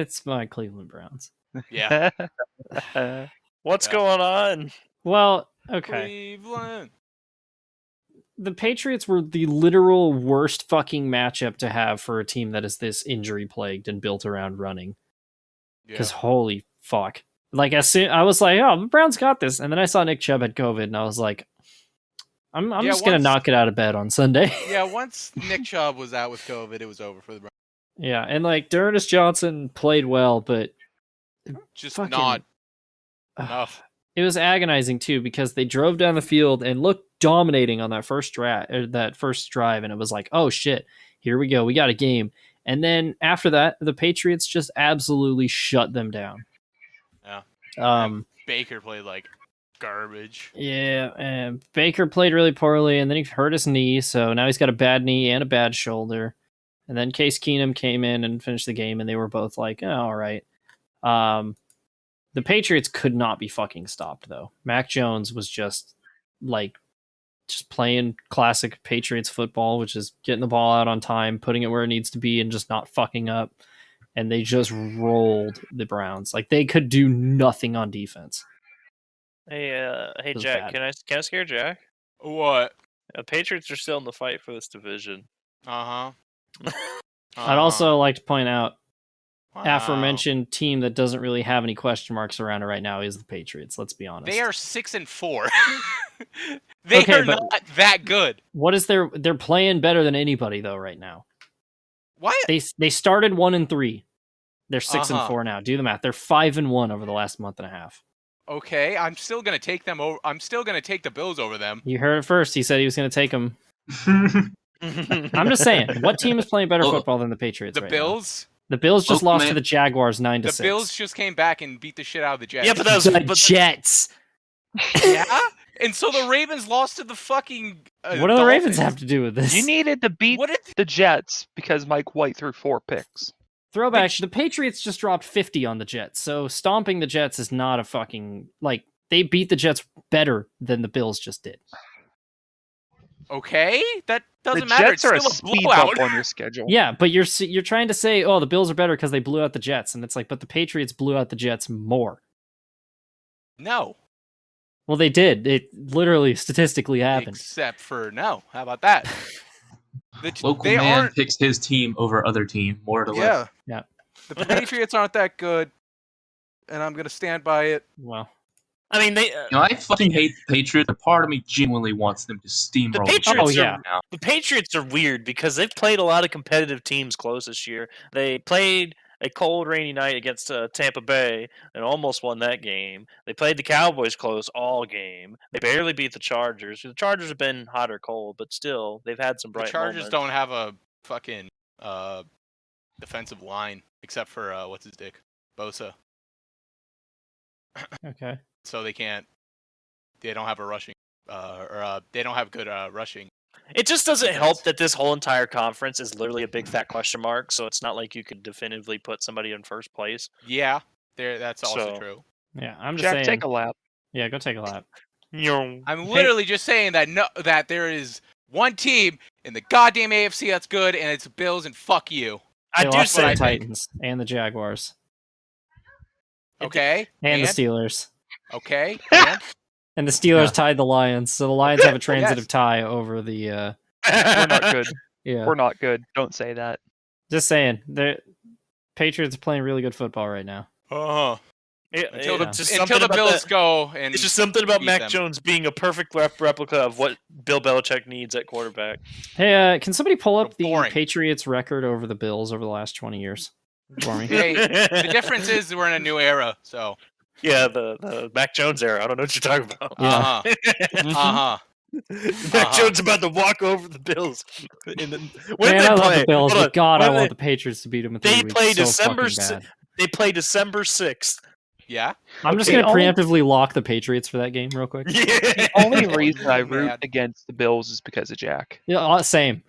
It's my Cleveland Browns. Yeah. What's going on? Well, okay. Cleveland. The Patriots were the literal worst fucking matchup to have for a team that is this injury plagued and built around running. Because holy fuck. Like, as soon, I was like, oh, the Browns got this. And then I saw Nick Chubb had COVID, and I was like, I'm just going to knock it out of bed on Sunday. Yeah, once Nick Chubb was out with COVID, it was over for the Browns. Yeah, and like, D'Ernest Johnson played well, but just fucking, not enough. It was agonizing, too, because they drove down the field and looked dominating on that first drive, and it was like, oh, shit, here we go. We got a game. And then after that, the Patriots just absolutely shut them down. Yeah. Baker played like garbage. Yeah, and Baker played really poorly, and then he hurt his knee, so now he's got a bad knee and a bad shoulder. And then Case Keenum came in and finished the game, and they were both like, oh, all right. The Patriots could not be fucking stopped, though. Mac Jones was just playing classic Patriots football, which is getting the ball out on time, putting it where it needs to be, and just not fucking up. And they just rolled the Browns. Like, they could do nothing on defense. Hey, Jack, can I scare Jack? What? The Patriots are still in the fight for this division. Uh-huh. I'd also like to point out, aforementioned team that doesn't really have any question marks around it right now is the Patriots. Let's be honest. They are 6-4. They are not that good. What is they're playing better than anybody though right now. What? They started 1-3. They're 6-4 now. Do the math. They're 5-1 over the last month and a half. Okay, I'm still gonna take them over. I'm still gonna take the Bills over them. You heard it first. He said he was gonna take them. I'm just saying, what team is playing better football than the Patriots? The Bills. Now? The Bills just lost to the Jaguars 9-6. The Bills just came back and beat the shit out of the Jets. Yeah, but that was the Jets. Yeah, and so the Ravens lost to the fucking. What do the Ravens have to do with this? You needed to beat the Jets because Mike White threw 4 picks. Throwback, the Patriots just dropped 50 on the Jets, so stomping the Jets is not a fucking, They beat the Jets better than the Bills just did. Okay, that doesn't The matter. Jets It's are a still a speed blowout. bump on your schedule. Yeah, but you're trying to say, oh, the Bills are better because they blew out the Jets, and it's like, but the Patriots blew out the Jets more. No, Well, they did. It literally statistically happened. except for no. How about that? Local they man aren't. picks his team over other team, more or less. Yeah, the Patriots aren't that good, and I'm gonna stand by it. Well, I mean, they. I fucking hate the Patriots. A part of me genuinely wants them to steamroll. The Patriots, the Patriots are weird because they've played a lot of competitive teams close this year. They played a cold, rainy night against Tampa Bay and almost won that game. They played the Cowboys close all game. They barely beat the Chargers. The Chargers have been hot or cold, but still, they've had some bright The Chargers moments. don't have a fucking defensive line except for what's his dick, Bosa. okay. So they can't. They don't have a rushing, they don't have good rushing. It just doesn't help that this whole entire conference is literally a big fat question mark. So it's not like you could definitively put somebody in first place. Yeah, that's also true. Yeah, I'm just Jack, saying. take a lap. Yeah, go take a lap. I'm literally just saying that there is one team in the goddamn AFC that's good, and it's Bills, and fuck you. They I do lost to say the Titans and the Jaguars Okay, and the Steelers. Okay, And the Steelers tied the Lions, so the Lions have a Yes. transitive tie over the. We're not good. Yeah, We're not good. Don't say that. just saying. The Patriots are playing really good football right now. Until Yeah. the Bills go, and It's just something about beat Mac them. Jones being a perfect replica of what Bill Belichick needs at quarterback. Hey, can somebody pull up the Boring. Patriots record over the Bills over the last 20 years for me? Hey, the difference is we're in a new era, so Yeah, the Mac Jones era. I don't know what you're talking about. Yeah. Mac Jones about to walk over the Bills. When did Man, they I love play? the Bills, Hold but on. God, When I did want the Patriots to beat them in 3 They weeks. play So December. fucking bad. They play December 6th. Yeah. I'm just Okay, gonna preemptively lock the Patriots for that game real quick. Yeah. The only reason I Man. root against the Bills is because of Jack. Yeah, same.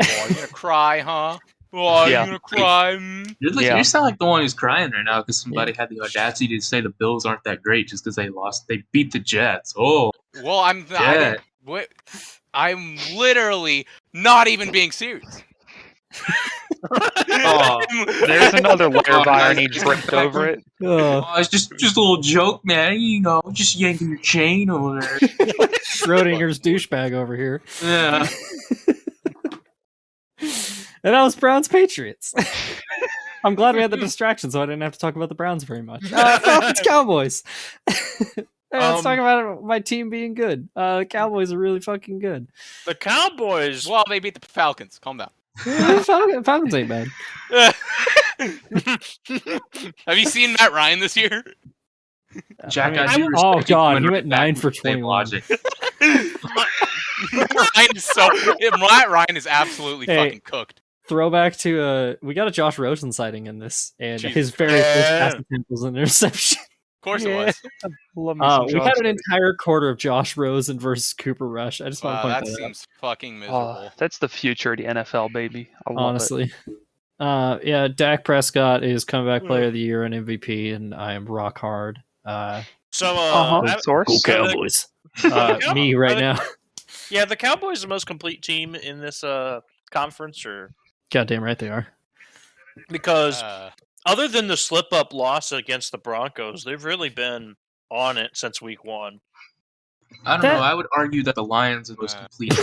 Oh, you gonna cry, huh? Oh, Yeah. you gonna cry? Mm? Yeah. You sound like the one who's crying right now because somebody had the audacity to say the Bills aren't that great just because they lost. They beat the Jets. Oh, Well, I'm literally not even being serious. oh, There's another layer of Oh, irony guys. draped over it. it's just a little joke, man. You know, just yanking your chain over there. Schrodinger's douchebag over here. Yeah. And that was Browns Patriots. I'm glad we had the distraction, so I didn't have to talk about the Browns very much. Falcons Cowboys. Let's talk about my team being good. The Cowboys are really fucking good. The Cowboys. Well, they beat the Falcons. Calm down. Falcons ain't bad. Have you seen Matt Ryan this year? Jack, I I do mean, respect oh you God, coming he right went back 9 with for the same 21. logic. Matt Ryan is absolutely Hey. fucking cooked. Throwback to we got a Josh Rosen sighting in this, and Jesus his very first Christ. pass attempt was an interception. Of course Yeah. it was. Love me some We Josh had an Rosen. entire quarter of Josh Rosen versus Cooper Rush. I just want Wow, to point that that out. seems fucking miserable. That's the future of the NFL, baby. I love it. Honestly. Yeah, Dak Prescott is comeback player of the year and MVP, and I am rock hard. So, Good source. Go Cowboys. Me right now. Yeah, the Cowboys are the most complete team in this conference, or Goddamn right they are. because other than the slip-up loss against the Broncos, they've really been on it since week 1. I don't know. I would argue that the Lions are the most complete.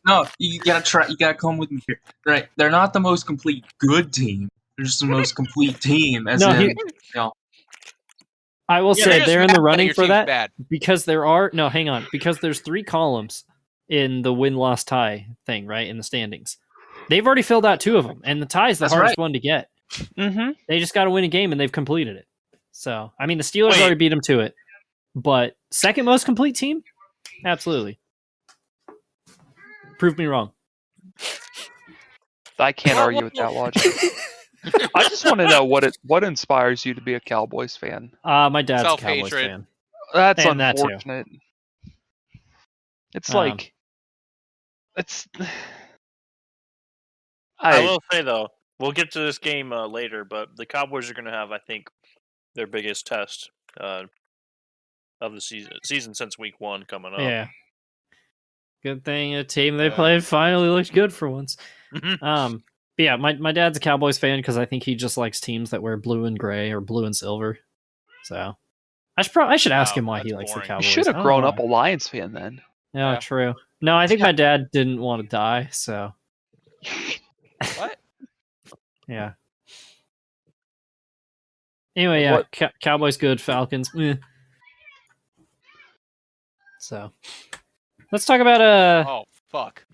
No, you gotta try. You gotta come with me here. Right? They're not the most complete good team. They're just the most complete team. As No, in, he- I will Yeah, say just they're in mad the that running your for team's that bad. because there's 3 columns in the win-loss tie thing, right, in the standings. They've already filled out 2 of them, and the tie is the That's hardest right. one to get. Mm-hmm. They just got to win a game, and they've completed it. So, I mean, the Steelers Wait. already beat them to it, but second most complete team, absolutely. Prove me wrong. I can't argue with that logic. I just want to know what inspires you to be a Cowboys fan. My dad's a Cowboys Self-hatred. fan. That's And that too. unfortunate. It's Um, like it's. I will say though, we'll get to this game later, but the Cowboys are going to have, I think, their biggest test of the season since week 1 coming up. Yeah. Good thing a team they played finally looked good for once. But yeah, my dad's a Cowboys fan because I think he just likes teams that wear blue and gray or blue and silver. So I should ask him why he likes the Cowboys. You should have grown up a Lions fan then. Yeah, true. No, I think my dad didn't want to die, so. What? Yeah. Anyway, yeah, Cowboys good, Falcons. So, let's talk about Oh fuck.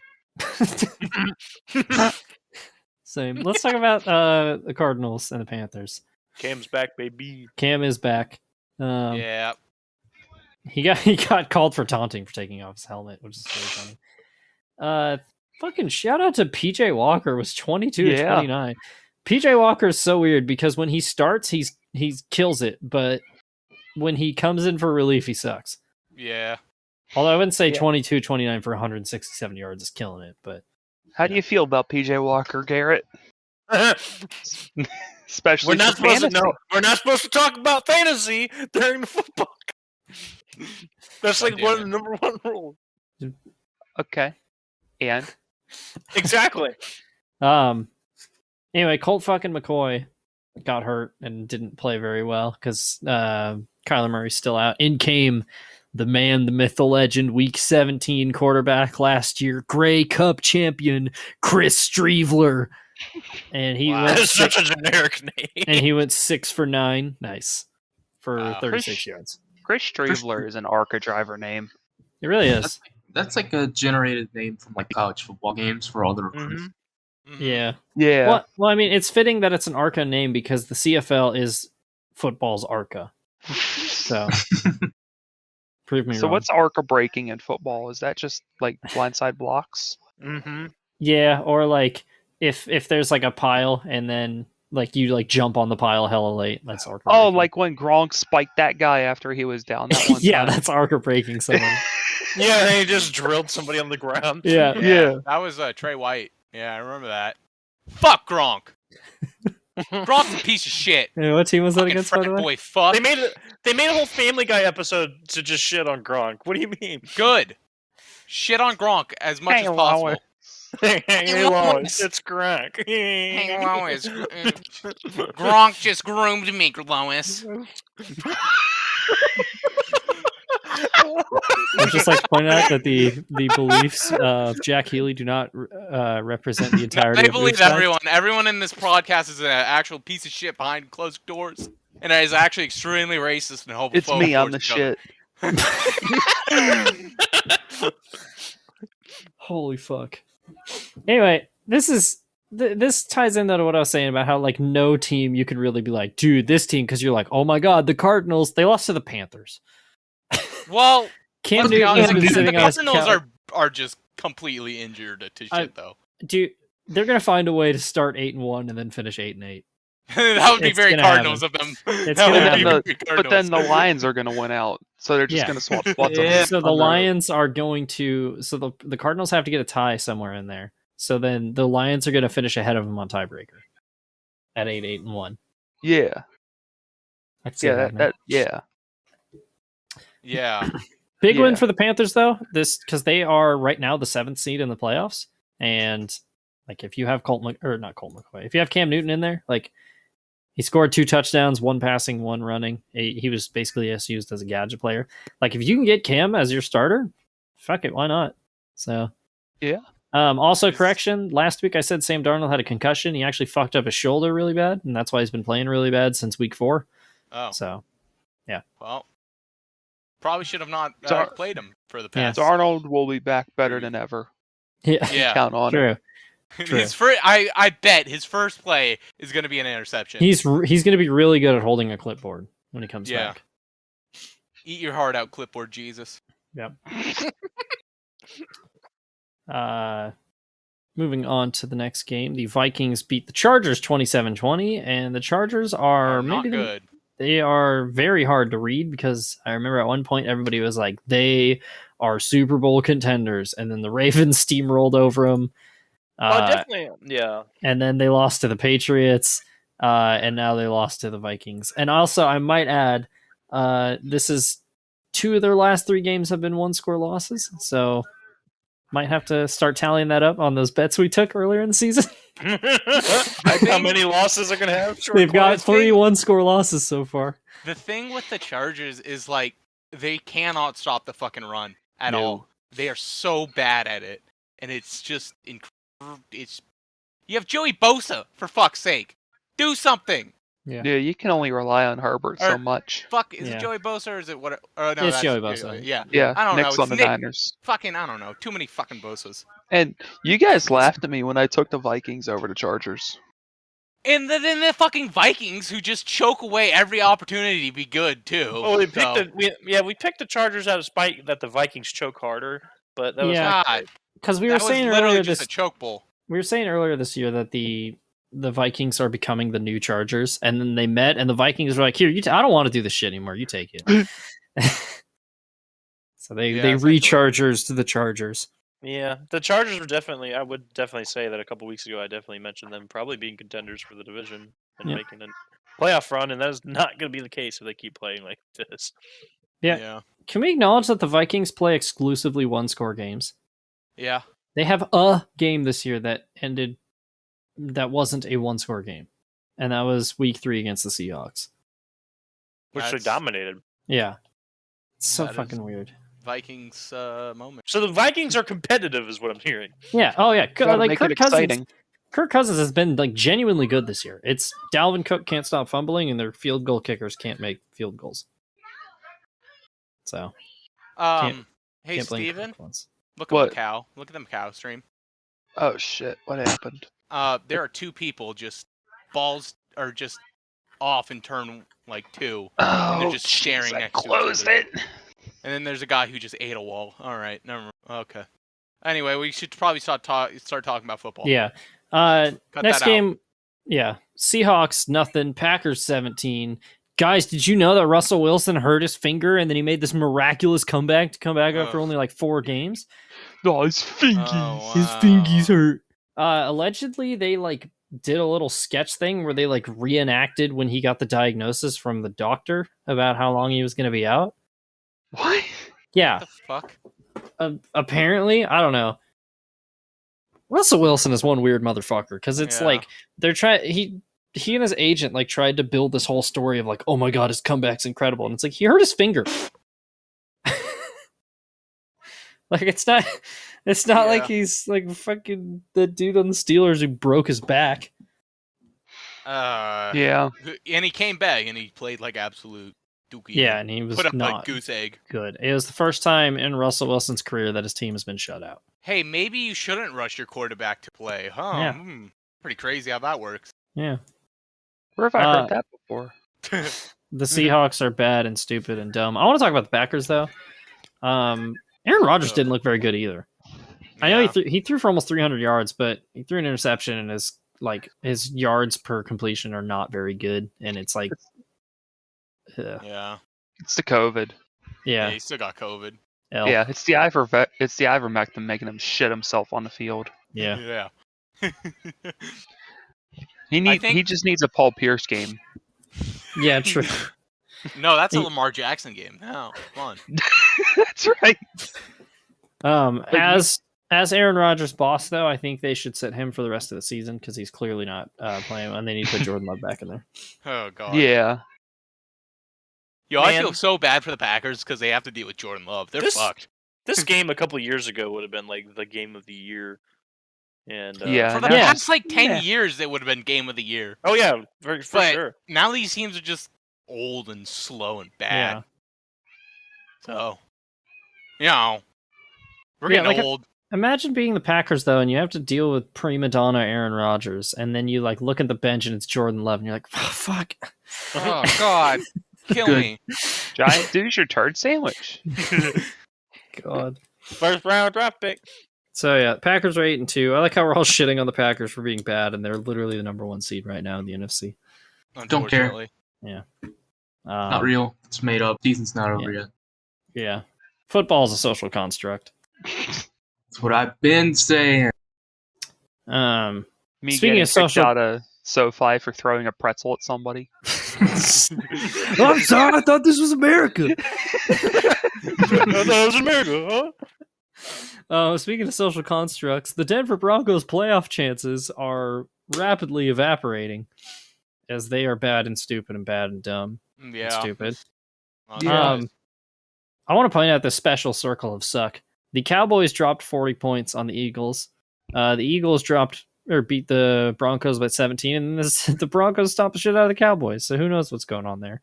Same. Let's talk about the Cardinals and the Panthers. Cam's back, baby. Cam is back. Yeah. He got called for taunting for taking off his helmet, which is very funny. Fucking shout out to PJ Walker, was 22 to 29. PJ Walker is so weird because when he starts, he kills it, but when he comes in for relief, he sucks. Yeah. Although I wouldn't say 22-29 for 167 yards is killing it, but how do you feel about PJ Walker, Garrett? Especially we're not for fantasy. We're not supposed to talk about fantasy during the football. That's like one of the number 1 rules. Okay. And exactly. Anyway, Colt fucking McCoy got hurt and didn't play very well because Kyler Murray's still out. In came the man, the myth, the legend, Week 17 quarterback last year, Grey Cup champion Chris Streveler, and he went that's such a generic name. And he went 6 for 9, nice, for 36 yards. Chris Streveler is an ARCA driver name. It really is. That's like a generated name from like college football games for all the recruits. Yeah. Yeah. Well, I mean, it's fitting that it's an ARCA name because the CFL is football's ARCA. So, prove me wrong. So what's ARCA breaking in football? Is that just like blindside blocks? Yeah, or like if there's like a pile and then like you like jump on the pile hella late, that's ARCA breaking. Oh, like when Gronk spiked that guy after he was down that one yeah, time. that's ARCA breaking someone. Yeah, and he just drilled somebody on the ground. Yeah. That was Trey White. Yeah, I remember that. Fuck Gronk. Gronk's a piece of shit. Yeah, what team was that Fucking against, by the way? boy, fuck. They made a whole Family Guy episode to just shit on Gronk. What do you mean? Good. Shit on Gronk as much as possible. Hey, Lois, it's Gronk. Hey, Lois. Gronk just groomed me, Lois. I'd just like to point out that the beliefs of Jack Healy do not represent the entirety They of believe Oofsides. everyone. Everyone in this podcast is an actual piece of shit behind closed doors. And is actually extremely racist and homophobic. It's me, I'm the shit. Holy fuck. Anyway, this ties into what I was saying about how like no team you can really be like, dude, this team, because you're like, oh my god, the Cardinals, they lost to the Panthers. Well, Cam let's be Newton honest, has been the sitting on his Cardinals are just completely injured to shit though. Dude, they're gonna find a way to start 8-1 and then finish 8-8. That would be It's very gonna Cardinals happen. of them. It's That gonna would be happen. very But then Cardinals. the Lions are going to win out, so they're just going to swap spots. Yeah. So the Lions are going to. So the Cardinals have to get a tie somewhere in there. So then the Lions are going to finish ahead of them on tiebreaker at 8-1. Yeah, That, yeah. Yeah. Big win Yeah. for the Panthers though. This because they are right now the 7th seed in the playoffs, and like if you have not Colt McCoy, if you have Cam Newton in there, like he scored 2 touchdowns, 1 passing, 1 running. He was basically just used as a gadget player. Like if you can get Cam as your starter, fuck it, why not? So Yeah. Also, correction. Last week I said Sam Darnold had a concussion. He actually fucked up his shoulder really bad, and that's why he's been playing really bad since week 4. Oh. So, yeah. Well, probably should have not played him for the Yeah. past. Darnold will be back better than ever. Yeah. Yeah. Count on it. True. His first, I bet his first play is going to be an interception. He's going to be really good at holding a clipboard when he comes back. Eat your heart out, clipboard Jesus. Yep. Moving on to the next game, the Vikings beat the Chargers 27-20, and the Chargers are Not maybe good. they are very hard to read because I remember at one point everybody was like they are Super Bowl contenders, and then the Ravens steamrolled over them. Definitely, yeah. And then they lost to the Patriots. and now they lost to the Vikings. And also, I might add, this is 2 of their last 3 games have been 1-score losses, so might have to start tallying that up on those bets we took earlier in the season. How many losses are going to have? They've got 3 1-score losses so far. The thing with the Chargers is like they cannot stop the fucking run at all. They are so bad at it, and it's just it's. You have Joey Bosa, for fuck's sake, do something. Yeah, you can only rely on Herbert so much. Fuck, is it Joey Bosa or is it what? No, it's Joey Bosa. Yeah, I don't Nick's know. on the Niners. Fucking, I don't know. Too many fucking Bosas. And you guys laughed at me when I took the Vikings over the Chargers. And then the fucking Vikings, who just choke away every opportunity to be good too. Oh, we picked the Chargers out of spite that the Vikings choke harder, but that was because we were saying literally earlier just a choke bowl. We were saying earlier this year that the Vikings are becoming the new Chargers, and then they met, and the Vikings were like, "Here, I don't want to do this shit anymore. You take it." So they re-Chargers to the Chargers. Yeah, the Chargers were definitely. I would definitely say that a couple weeks ago, I definitely mentioned them probably being contenders for the division and making a playoff run, and that is not going to be the case if they keep playing like this. Yeah. Can we acknowledge that the Vikings play exclusively 1-score games? Yeah. They have a game this year that ended that wasn't a 1-score game, and that was week 3 against the Seahawks, which they dominated. Yeah, it's so fucking weird. Vikings moment. So the Vikings are competitive, is what I'm hearing. Yeah. Oh yeah. Like Kirk Cousins has been like genuinely good this year. It's Dalvin Cook can't stop fumbling, and their field goal kickers can't make field goals. So, hey Steven, look What? at Macau. Look at the Macau stream. Oh shit! What happened? There are 2 people just balls are just off in turn like 2, and they're just staring next to each other. Closed it. And then there's a guy who just ate a wall. All right, never mind. Okay. Anyway, we should probably start talking about football. Yeah. Next game. Yeah. Seahawks nothing. Packers 17. Guys, did you know that Russell Wilson hurt his finger and then he made this miraculous comeback after only like 4 games? No, his fingies. Oh, wow. His fingies hurt. Allegedly, they like did a little sketch thing where they like reenacted when he got the diagnosis from the doctor about how long he was going to be out. What? Yeah. What the fuck? Apparently, I don't know. Russell Wilson is one weird motherfucker because it's like they're trying. He and his agent like tried to build this whole story of like, oh my god, his comeback's incredible, and it's like he hurt his finger. Like it's not like he's like fucking the dude on the Steelers who broke his back. Yeah. And he came back and he played like absolute dookie. Yeah, and he was put up not like goose egg. Good. It was the first time in Russell Wilson's career that his team has been shut out. Hey, maybe you shouldn't rush your quarterback to play, huh? Yeah. Pretty crazy how that works. Yeah. Where have I heard that before? The Seahawks are bad and stupid and dumb. I want to talk about the Packers though. Aaron Rodgers didn't look very good either. I know he threw for almost 300 yards, but he threw an interception, and his yards per completion are not very good. And it's like, yeah, it's the COVID. Yeah, he still got COVID. Yeah, it's the ivermectin making him shit himself on the field. Yeah. He just needs a Paul Pierce game. Yeah, true. No, that's a Lamar Jackson game. No, come on. That's right. As Aaron Rodgers' boss, though, I think they should sit him for the rest of the season because he's clearly not playing, and they need to put Jordan Love back in there. Oh god. Yeah. Yo, I feel so bad for the Packers because they have to deal with Jordan Love. They're fucked. This game a couple years ago would have been like the game of the year. And for the past like 10 years, it would have been game of the year. Oh yeah, for sure. Now these teams are just old and slow and bad. Yeah. So, we're getting old. Imagine being the Packers though, and you have to deal with prima donna Aaron Rodgers, and then you like look at the bench and it's Jordan Love, and you're like, oh, fuck. Oh god, kill me. Giant douche your turd sandwich. God. First round draft pick. So yeah, Packers are 8-2. I like how we're all shitting on the Packers for being bad, and they're literally the number 1 seed right now in the NFC. Don't care. Yeah. Not real. It's made up. Season's not over yet. Yeah. Football is a social construct. That's what I've been saying. Speaking getting of social, out of SoFi for throwing a pretzel at somebody. I'm sorry, I thought this was America. That was America, huh? Speaking of social constructs, the Denver Broncos' playoff chances are rapidly evaporating as they are bad and stupid and bad and dumb and Yeah. stupid. Yeah. I want to point out the special circle of suck. The Cowboys dropped 40 points on the Eagles. The Eagles beat the Broncos by 17, and the Broncos stopped the shit out of the Cowboys. So who knows what's going on there?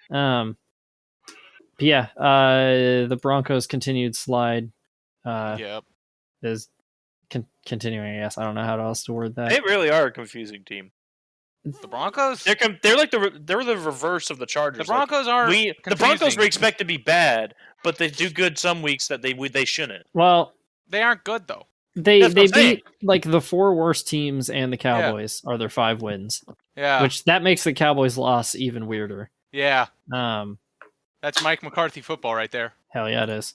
The Broncos' continued slide Yep. is continuing. I guess I don't know how else to word that. They really are a confusing team. The Broncos. They're like they're the reverse of the Chargers. The Broncos are. The Broncos we expect to be bad, but they do good some weeks that they shouldn't. Well, They aren't good though. they That's what I'm saying. beat like the 4 worst teams and the Cowboys are their 5 wins, Yeah. which that makes the Cowboys' loss even weirder. Yeah. Um, That's Mike McCarthy football right there. hell yeah, it is.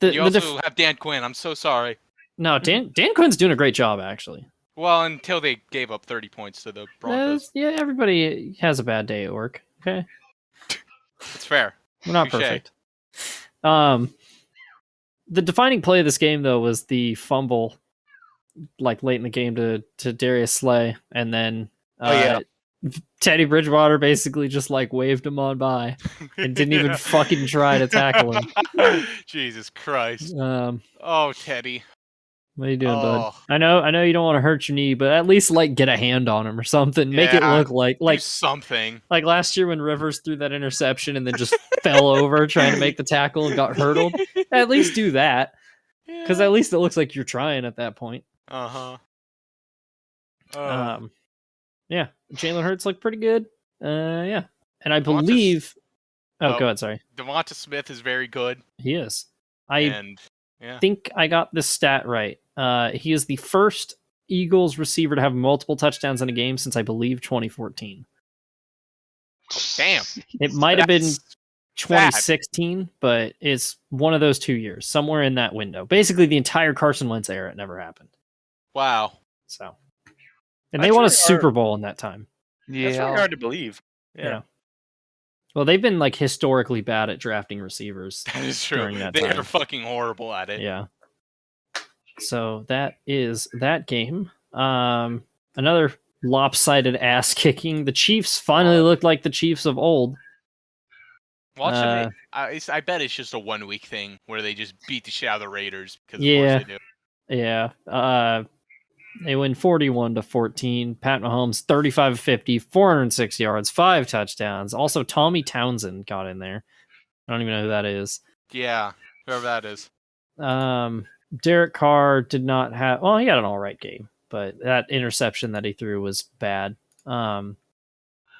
You also have Dan Quinn. I'm so sorry. No, Dan Quinn's doing a great job actually. Well, until they gave up 30 points to the Broncos. Yeah, everybody has a bad day at work. Okay, It's fair. we're not Touche. perfect. The defining play of this game though was the fumble, like late in the game to Darius Slay, and then Teddy Bridgewater basically just like waved him on by and didn't even fucking try to tackle him. Jesus Christ. Oh, Teddy. what are you doing, bud? Oh. I know you don't want to hurt your knee, but at least like get a hand on him or something. Make it Yeah. look like Do something. like last year when Rivers threw that interception and then just fell over trying to make the tackle and got hurdled. At least do that, because at least it looks like you're trying at that point. Uh-huh. Yeah, Jalen Hurts looked pretty good. Yeah, and I Devonta believe. Oh, oh. go ahead. Sorry, Devonta Smith is very good. he is. And yeah. think I got this stat right. He is the first Eagles receiver to have multiple touchdowns in a game since I believe 2014. Damn. It might have been That's 2016, but it's one of those 2 years, somewhere in that window. Basically, the entire Carson Wentz era, it never happened. Wow. So, and they That's won a really Super hard. Bowl in that time. That's really hard to believe. Yeah. Well, they've been like historically bad at drafting receivers. That is true. During that They time. are fucking horrible at it. Yeah. So that is that game. Another lopsided ass kicking. The Chiefs finally looked like the Chiefs of old. Watching it, I bet it's just a 1 week thing where they just beat the shit out of the Raiders because Yeah. of course they do. Yeah. They win 41-14. Pat Mahomes 35 of 50, 406 yards, 5 touchdowns. Also, Tommy Townsend got in there. I don't even know who that is. Yeah, whoever that is. Derek Carr did not have. Well, he had an all right game, but that interception that he threw was bad. I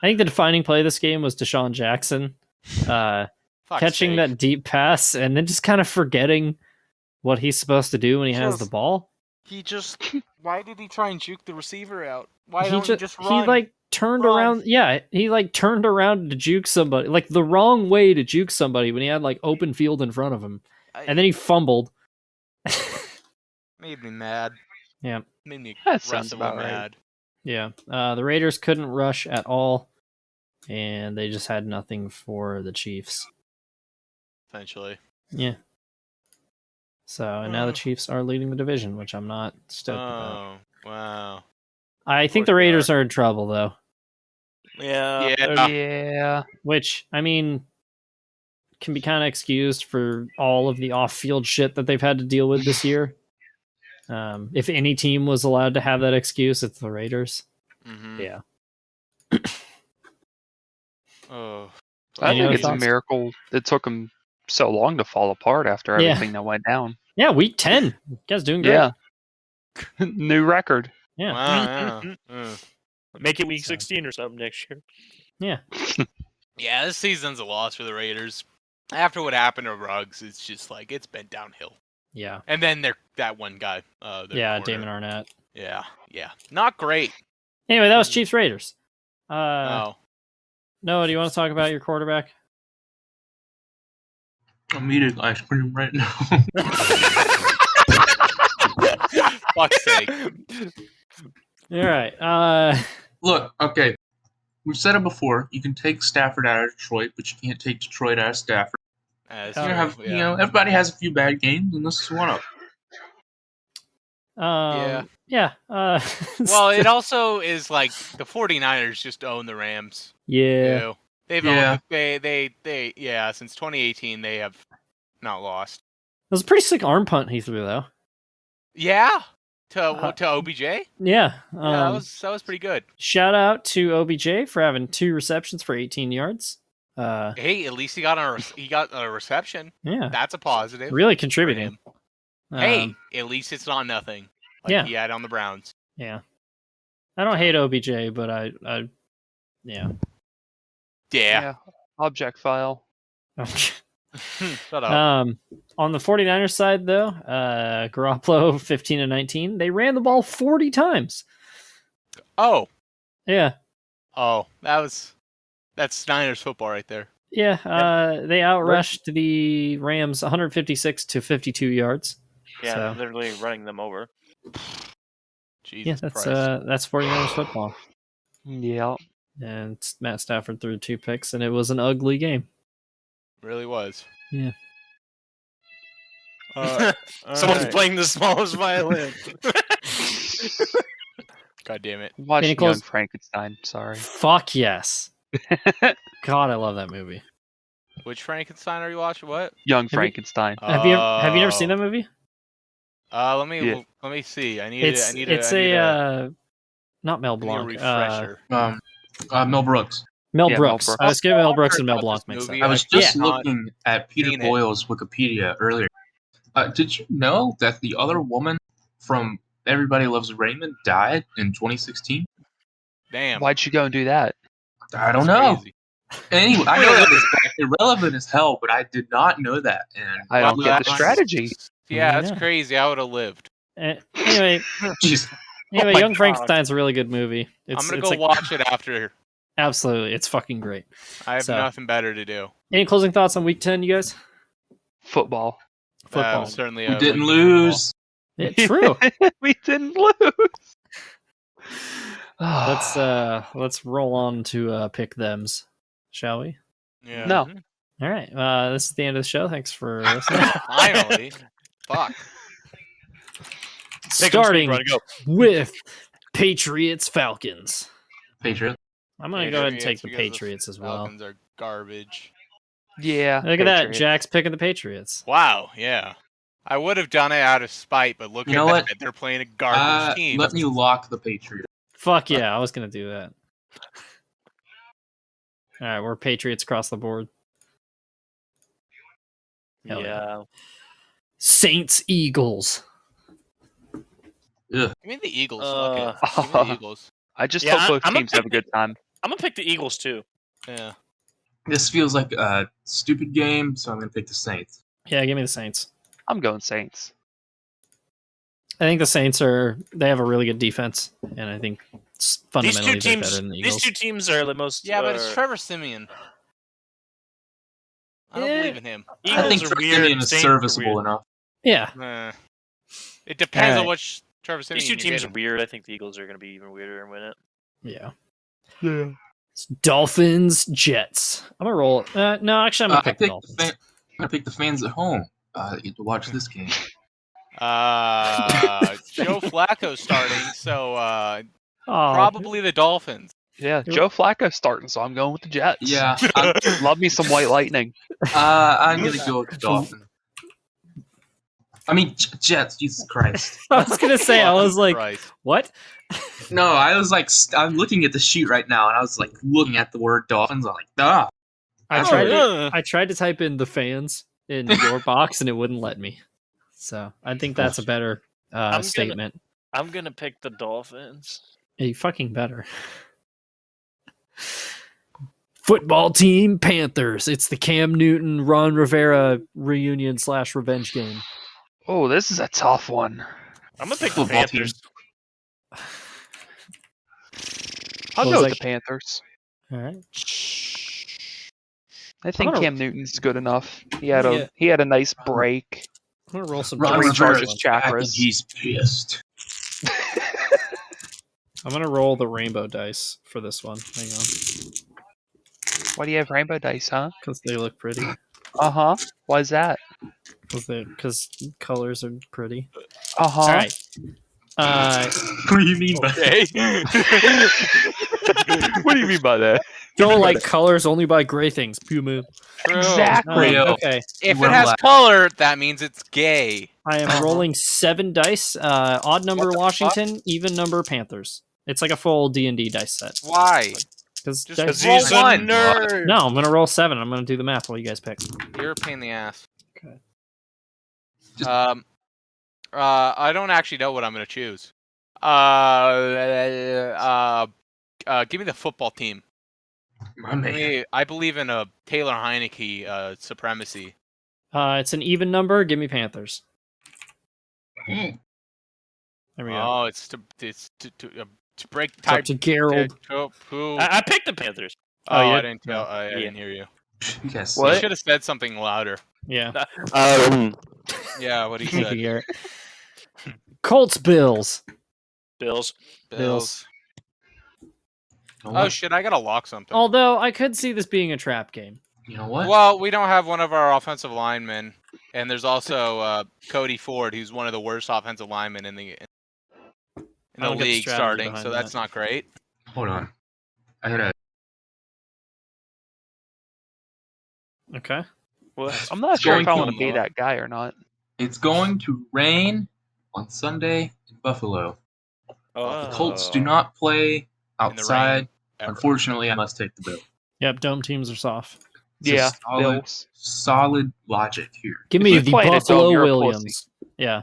think the defining play of this game was Deshaun Jackson Fuck's catching sake. that deep pass and then just kind of forgetting what he's supposed to do when he has the Just- ball. He just. Why did he try and juke the receiver out? Why He don't he just he run? like turned Run. around. Yeah, he like turned around to juke somebody, like the wrong way to juke somebody when he had like open field in front of him, and then he fumbled. Made me mad. Yeah. Made me That sounds aggressively about right. mad. Yeah, the Raiders couldn't rush at all, and they just had nothing for the Chiefs. Essentially. Yeah. So, and now the Chiefs are leading the division, which I'm not stoked about. Oh, wow. I think course the they Raiders are in trouble, though. Yeah. Yeah. Yeah. Which, I mean, can be kind of excused for all of the off-field shit that they've had to deal with this year. If any team was allowed to have that excuse, it's the Raiders. Mm-hmm. Yeah. Oh. I Any think other it's a thoughts? miracle it took them so long to fall apart after Yeah. everything that went down. Yeah, week 10. You guys doing great. Yeah. New record. Yeah. Wow, yeah. Make it week So- 16 or something next year. Yeah. Yeah, this season's a loss for the Raiders. After what happened to Ruggs, it's just like it's been downhill. Yeah. And then that one guy. Their Yeah, corner. Damon Arnett. Yeah, not great. Anyway, that was Chiefs Raiders. Oh, Noah, do you want to talk about your quarterback? I'm eating ice cream right now. fuck's sake. All right. Look, okay. We've said it before. You can take Stafford out of Detroit, but you can't take Detroit out of Stafford. That's Yeah. You true, have, yeah. everybody has a few bad games, and this is one of them. Yeah. Well, it also is like the 49ers just own the Rams. yeah. Too. They've Yeah. owned since 2018 they have not lost. It was a pretty sick arm punt he threw, though. Yeah, to OBJ. Yeah. Yeah, that was pretty good. Shout out to OBJ for having 2 receptions for 18 yards. Hey, at least he got a reception. Yeah. That's a positive. Really for contributing. him. Hey, at least it's not nothing. Like Yeah. he had on the Browns. Yeah. I don't hate OBJ, but I yeah. Yeah. Object file. Shut up. On the 49ers side, though, Garoppolo 15-19. They ran the ball 40 times. Oh, Yeah. that's Niners football right there. Yeah. They outrushed the Rams 156 to 52 yards. Yeah, So- literally running them over. Jesus Yeah, Christ. that's 49ers football. Yeah. And Matt Stafford threw 2 picks, and it was an ugly game. Really was. Yeah. Someone's playing the smallest violin. God damn it. Watch Pinnacles- Young Frankenstein. Sorry. Fuck yes. God, I love that movie. Which Frankenstein are you watching? What? Young you- Frankenstein. Have you never seen that movie? Let me see. I need not Mel a Blanc. refresher. Mel Brooks. Mel Yeah, Brooks. Mel I was giving Mel Brooks and Mel About Blanc this mixed up. movie. I was Yeah. just looking at Peter seen it. Boyle's Wikipedia earlier. Did you know that the other woman from Everybody Loves Raymond died in 2016? Damn. Why'd you go and do that? I don't That's know. crazy. Anyway, I know that is irrelevant as hell, but I did not know that. And I don't Well, get the that's- strategy. Yeah, that's Yeah. crazy. I would have lived. Anyway, Jeez. my Young God. Frankenstein's a really good movie. I'm gonna it's go like- watch it after. Absolutely, it's fucking great. I have So- nothing better to do. Any closing thoughts on Week 10, you guys? Football. Football. Certainly. We didn't week of football. lose. Yeah, true. We didn't lose. Let's roll on to pick thems, shall we? Yeah. No. All right. This is the end of the show. Thanks for listening. Finally. Fuck. Starting Run, go. with Patriots Falcons. Patriot. I'm gonna go ahead and take the because the Patriots as well. Falcons are garbage. Yeah. Look at that, Patriots. Jack's picking the Patriots. Wow. Yeah. I would have done it out of spite, but look You at know that. what? They're playing a garbage team. Let me lock the Patriot. Fuck yeah, I was gonna do that. All right, we're Patriots across the board. Hell Yeah. Saints Eagles. Ugh. Give me the Eagles. Uh, Fuck it. Give me the Eagles. I just Yeah, hope both I'm a teams have a good time. I'm gonna pick the Eagles too. Yeah. This feels like a stupid game, so I'm going to pick the Saints. Yeah, give me the Saints. I'm going Saints. I think the Saints they have a really good defense, and I think fundamentally they're better than the Eagles. These two teams are the most. Yeah, but it's Trevor Simeon. I don't Yeah. believe in him. Eagles I think are Simeon weird. is Saints are serviceable weird. enough. Yeah, It depends on Alright. which Trevor Simeon. These two you teams get are him. weird. I think the Eagles are going to be even weirder and win it. yeah. Yeah. It's Dolphins Jets. I'm gonna roll it. No, actually, I'm gonna pick the Dolphins. I'm going to pick the fans at home that get to watch this game. Joe Flacco's starting, so Oh, probably the Dolphins. Yeah. Joe Flacco starting, so I'm going with the Jets. Yeah, Love me some White Lightning. I'm going to go with the Dolphins. I mean, Jets, Jesus Christ. I was gonna say, I was like, Christ. what? No, I was like, I'm looking at the sheet right now, and I was like looking at the word Dolphins. I'm like, ah. I tried to type in the fans in your box, and it wouldn't let me. So I think that's a better statement. I'm going to pick the Dolphins. Hey, you fucking better. Football team Panthers. It's the Cam Newton, Ron Rivera reunion / revenge game. Oh, this is a tough one. I'm going to pick the Football team. Panthers. I'll What go was with that? the Panthers. All right. I think gonna- Cam Newton's good enough. He had Yeah. a nice break. I'm gonna roll some Ron dice. Rivera's Rivera's chakras. back and he's pissed. I'm gonna roll the rainbow dice for this one. Hang on, Why do you have rainbow dice, huh? because they look pretty. Uh-huh. Why is that? Because colors are pretty. Uh-huh. All right. What do you mean by What do you mean by that? Don't like colors, only buy gray things. Puma. True. Exactly. Okay. If We're it has black. color, that means it's gay. I am rolling 7 dice. Odd number What the Washington, even number Panthers. It's like a full D&D dice set. Why? Because Just Because roll he's a one. nerd. no, I'm gonna roll 7. I'm gonna do the math while you guys pick. You're a pain in the ass. Okay. Just- I don't actually know what I'm gonna choose. Give me the football team. My man. I believe in a Taylor Heineke supremacy. It's an even number. Give me Panthers. Mm. There we go. Oh, it's to break It's up type. to Gerald. Who? I picked the Panthers. Oh, you I did? didn't tell. I Yeah. didn't hear you. Yes. What? You should have said something louder. Yeah. Yeah, what he Thank you, said. Garrett. Colts, Bills. Bills. Bills. You know Oh what? shit! I gotta lock something. Although I could see this being a trap game. You know what? Well, we don't have one of our offensive linemen, and there's also Cody Ford, who's one of the worst offensive linemen in the I don't get the league strategy starting. behind So that's that. not great. Hold on. I had a. Okay. What? I'm not It's sure going if I to want to be love. that guy or not. It's going to rain on Sunday in Buffalo. Oh. The Colts do not play In the outside. rain, ever. Unfortunately, I must take the Bill. Yep, dome teams are soft. It's a Yeah, solid, Bills. solid logic here. Give If me you the play in a Buffalo dome, you're a Williams. Yeah.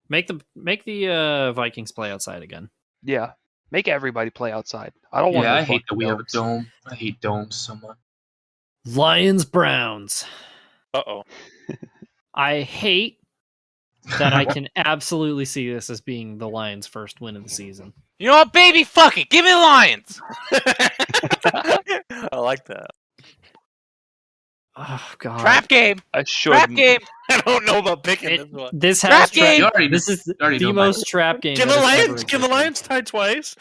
Make the Vikings play outside again. Yeah. Make everybody play outside. I don't want Yeah, no I hate that fucking we have a domes. dome. I hate domes so much. Lions, Browns. Uh-oh. I hate that I can absolutely see this as being the Lions' first win of the season. You know what, baby? Fuck it. Give me the Lions. I like that. Oh God! Trap game. I Trap shouldn't. game. I don't know about picking It- this one. This Trap has game! You already This know- is you already the know my- most trap game. Can that the has ever Lions? Can the existed. Lions tie twice?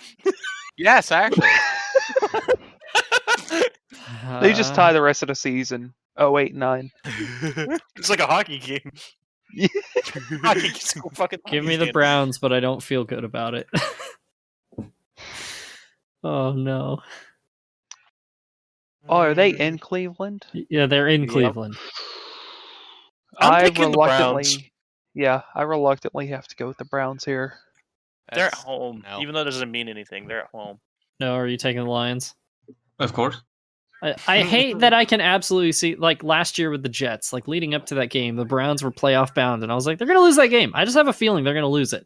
Yes, actually. They just tie the rest of the season. 08-9. It's like a hockey game. Hockey game's a fucking Give me hockey the game. Browns, but I don't feel good about it. Oh no! Oh, are they in Cleveland? Yeah, they're in Yep. Cleveland. I'm picking the reluctantly, Browns. yeah, I reluctantly have to go with the Browns here. They're at That's- home. no. Even though it doesn't mean anything, they're at home. No, are you taking the Lions? Of course. I hate that I can absolutely see, like last year with the Jets, like leading up to that game, the Browns were playoff bound, and I was like, they're going to lose that game. I just have a feeling they're going to lose it.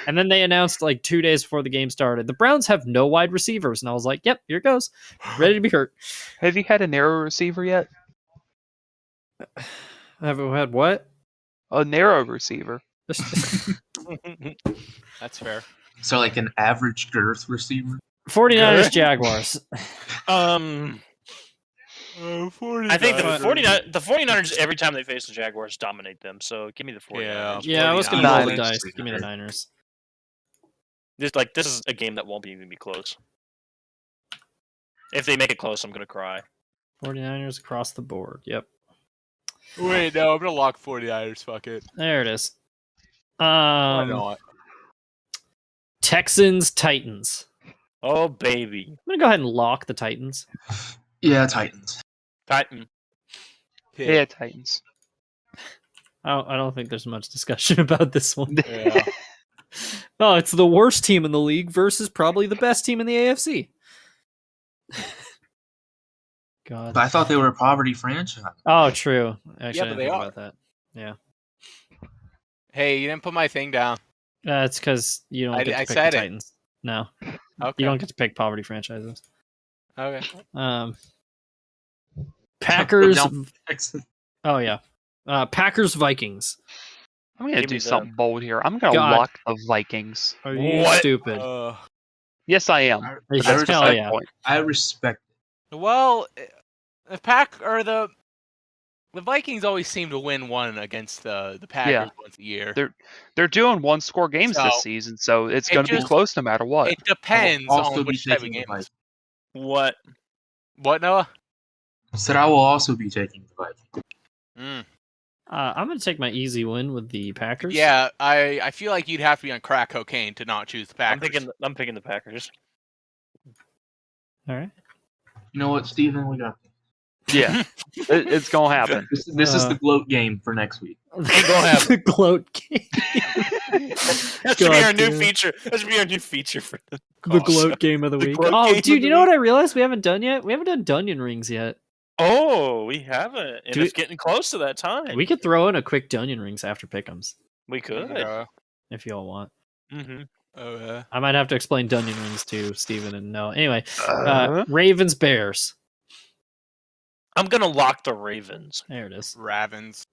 And then they announced like 2 days before the game started, the Browns have no wide receivers, and I was like, yep, here it goes, ready to be hurt. Have you had a narrow receiver yet? Have we had what? A narrow receiver. That's fair. So like an average girth receiver. 49ers, Jaguars. I think the 49ers, every time they face the Jaguars, dominate them. So give me the 49ers. Yeah, I was going to roll the Niners. dice. Give me the Niners. This is a game that won't even be close. If they make it close, I'm going to cry. 49ers across the board. Yep. Wait, no, I'm gonna lock 49ers. Fuck it. There it is. Why not? Texans, Titans. Oh, baby. I'm going to go ahead and lock the Titans. Yeah, Titans. Titan. Yeah, Titans. I don't think there's much discussion about this one. Yeah. Oh, it's the worst team in the league versus probably the best team in the AFC. God. But I thought they were a poverty franchise. Oh, true. Actually, Yeah, I but didn't they think are. about that. Yeah. Hey, you didn't put my thing down. It's because you don't I get to I pick said the it. Titans. No, Okay. you don't get to pick poverty franchises. Okay. Packers. No. Oh yeah. Packers Vikings. I'm gonna Give do me the- something bold here. I'm gonna God. lock the Vikings. Are you What? stupid? Yes, I am. I- But Hell that's beside the yeah. point. I respect Well, the pack or the The Vikings always seem to win one against the Packers once a year. They're doing 1-score games So, this season, so it's it going to be just- close no matter what. It depends I will also on be which type of taking game. the it is. What? What, Noah? I said I will also be taking the Vikings. Mm. I'm going to take my easy win with the Packers. Yeah, I feel like you'd have to be on crack cocaine to not choose the Packers. I'm picking the Packers. All right. You know what, Steven? We got Yeah, it's going to happen. this is the gloat game for next week. Go ahead. The gloat game. That should be our new damn. feature. That should be our new feature for the The gloat game of the week. gloat Oh, game of dude, the you know week. what I realized we haven't done yet? We haven't done Dunyan rings yet. Oh, we haven't. And Do it's getting close to that time. We could throw in a quick Dunyan rings after pick'ems We could. if y'all want. Mm-hmm. Oh, yeah. I might have to explain Dunyan rings to Steven and Noah. Anyway, Uh, Ravens Bears. I'm gonna lock the Ravens There it is. Ravens.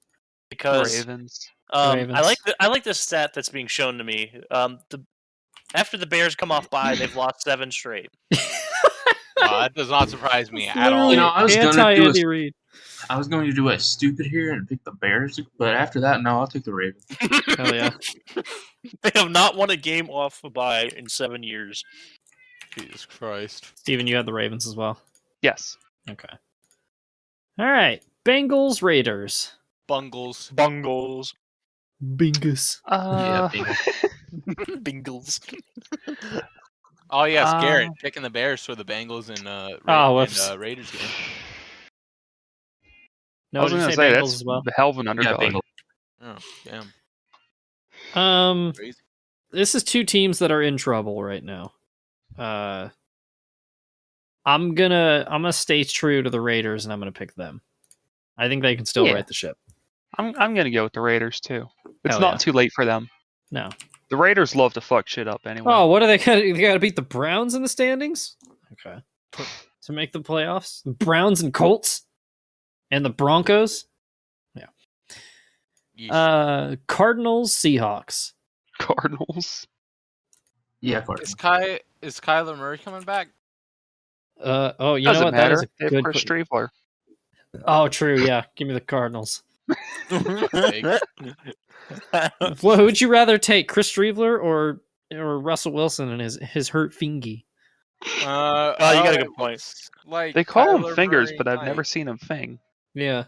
because Ravens. Ravens. I like the stat that's being shown to me. After the Bears come off bye, they've lost 7 straight. That does not surprise me at all. You know, I was gonna Anti do Andy Reid. I was going to do a stupid here and pick the Bears, but after that, no, I'll take the Ravens. Hell yeah. They have not won a game off a bye in 7 years. Jesus Christ. Steven, you had the Ravens as well. Yes. Okay. All right. Bengals Raiders. Bungles. Bungles. Bingus. Bengals. Oh, yes, Garrett picking the Bears for the Bengals and, whoops. Raiders game. No, I was did you going to say say Bengals that's as well? the hell of an Yeah, underdog. Bengals. Oh, damn. Crazy. This is two teams that are in trouble right now. I'm gonna stay true to the Raiders and I'm gonna pick them. I think they can still Yeah. right the ship. I'm going to go with the Raiders too. It's Hell not yeah. too late for them. No. The Raiders love to fuck shit up anyway. Oh, what are they gonna? They gotta beat the Browns in the standings. Okay. To make the playoffs, the Browns and Colts, and the Broncos. Yeesh. Cardinals, Seahawks. Cardinals. Yeah, Is Cardinals. Kyler Murray coming back? You know Doesn't what? That is matter. a They have good. Chris Streveler. Oh, true. Yeah, give me the Cardinals. Sake. Well, who would you rather take, Chris Streveler or Russell Wilson and his hurt fingy? You got a good point. Like They call Kyler him fingers, Murray but I've might. never seen him fing. Yeah.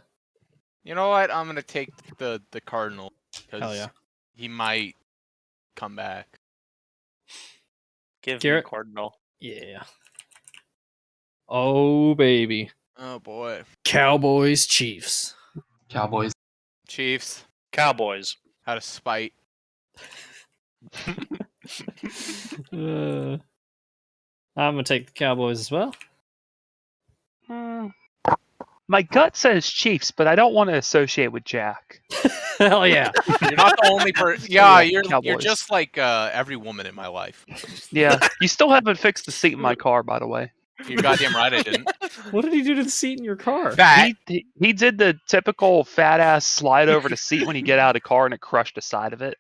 You know what? I'm gonna take the Cardinal Hell because yeah. he might come back. Give me Garrett? Cardinal. Yeah. Oh baby. Oh boy, Cowboys, Chiefs. Cowboys. Chiefs Cowboys. out of spite. I'm gonna take the Cowboys as well. My gut says Chiefs, but I don't want to associate with Jack. Hell yeah. You're not the only person. Yeah, you're Cowboys. just like every woman in my life. Yeah, you still haven't fixed the seat in my car, by the way. You're goddamn right, I didn't. What did he do to the seat in your car? Fat. He did the typical fat ass slide over the seat when you get out of the car and it crushed the side of it.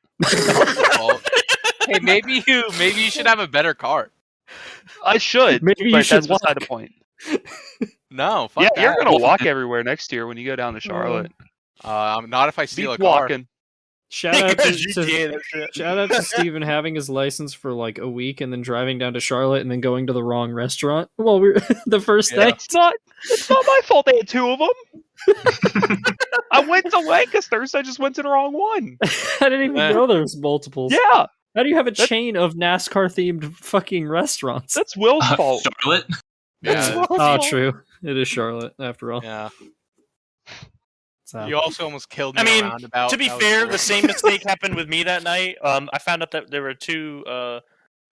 Hey, maybe you should have a better car. I should, Maybe you but should that's beside walk. the point. No, fuck Yeah, that. you're gonna walk everywhere next year when you go down to Charlotte. Not if I steal Beat a car. walking. Shout out to GTA, that shit. shout out to Steven having his license for like a week and then driving down to Charlotte and then going to the wrong restaurant. Well, we're the first Yeah. day. It's not my fault they had 2 of them. I went to Lancaster's, I just went to the wrong one. I didn't even know there was multiples. Yeah, How do you have a chain of NASCAR themed fucking restaurants? that's Will's fault. Charlotte. Yeah. Oh, true. It is Charlotte after all. Yeah. So. You also almost killed me. I mean, in a roundabout. To be That was fair, cool. the same mistake happened with me that night. I found out that there were 2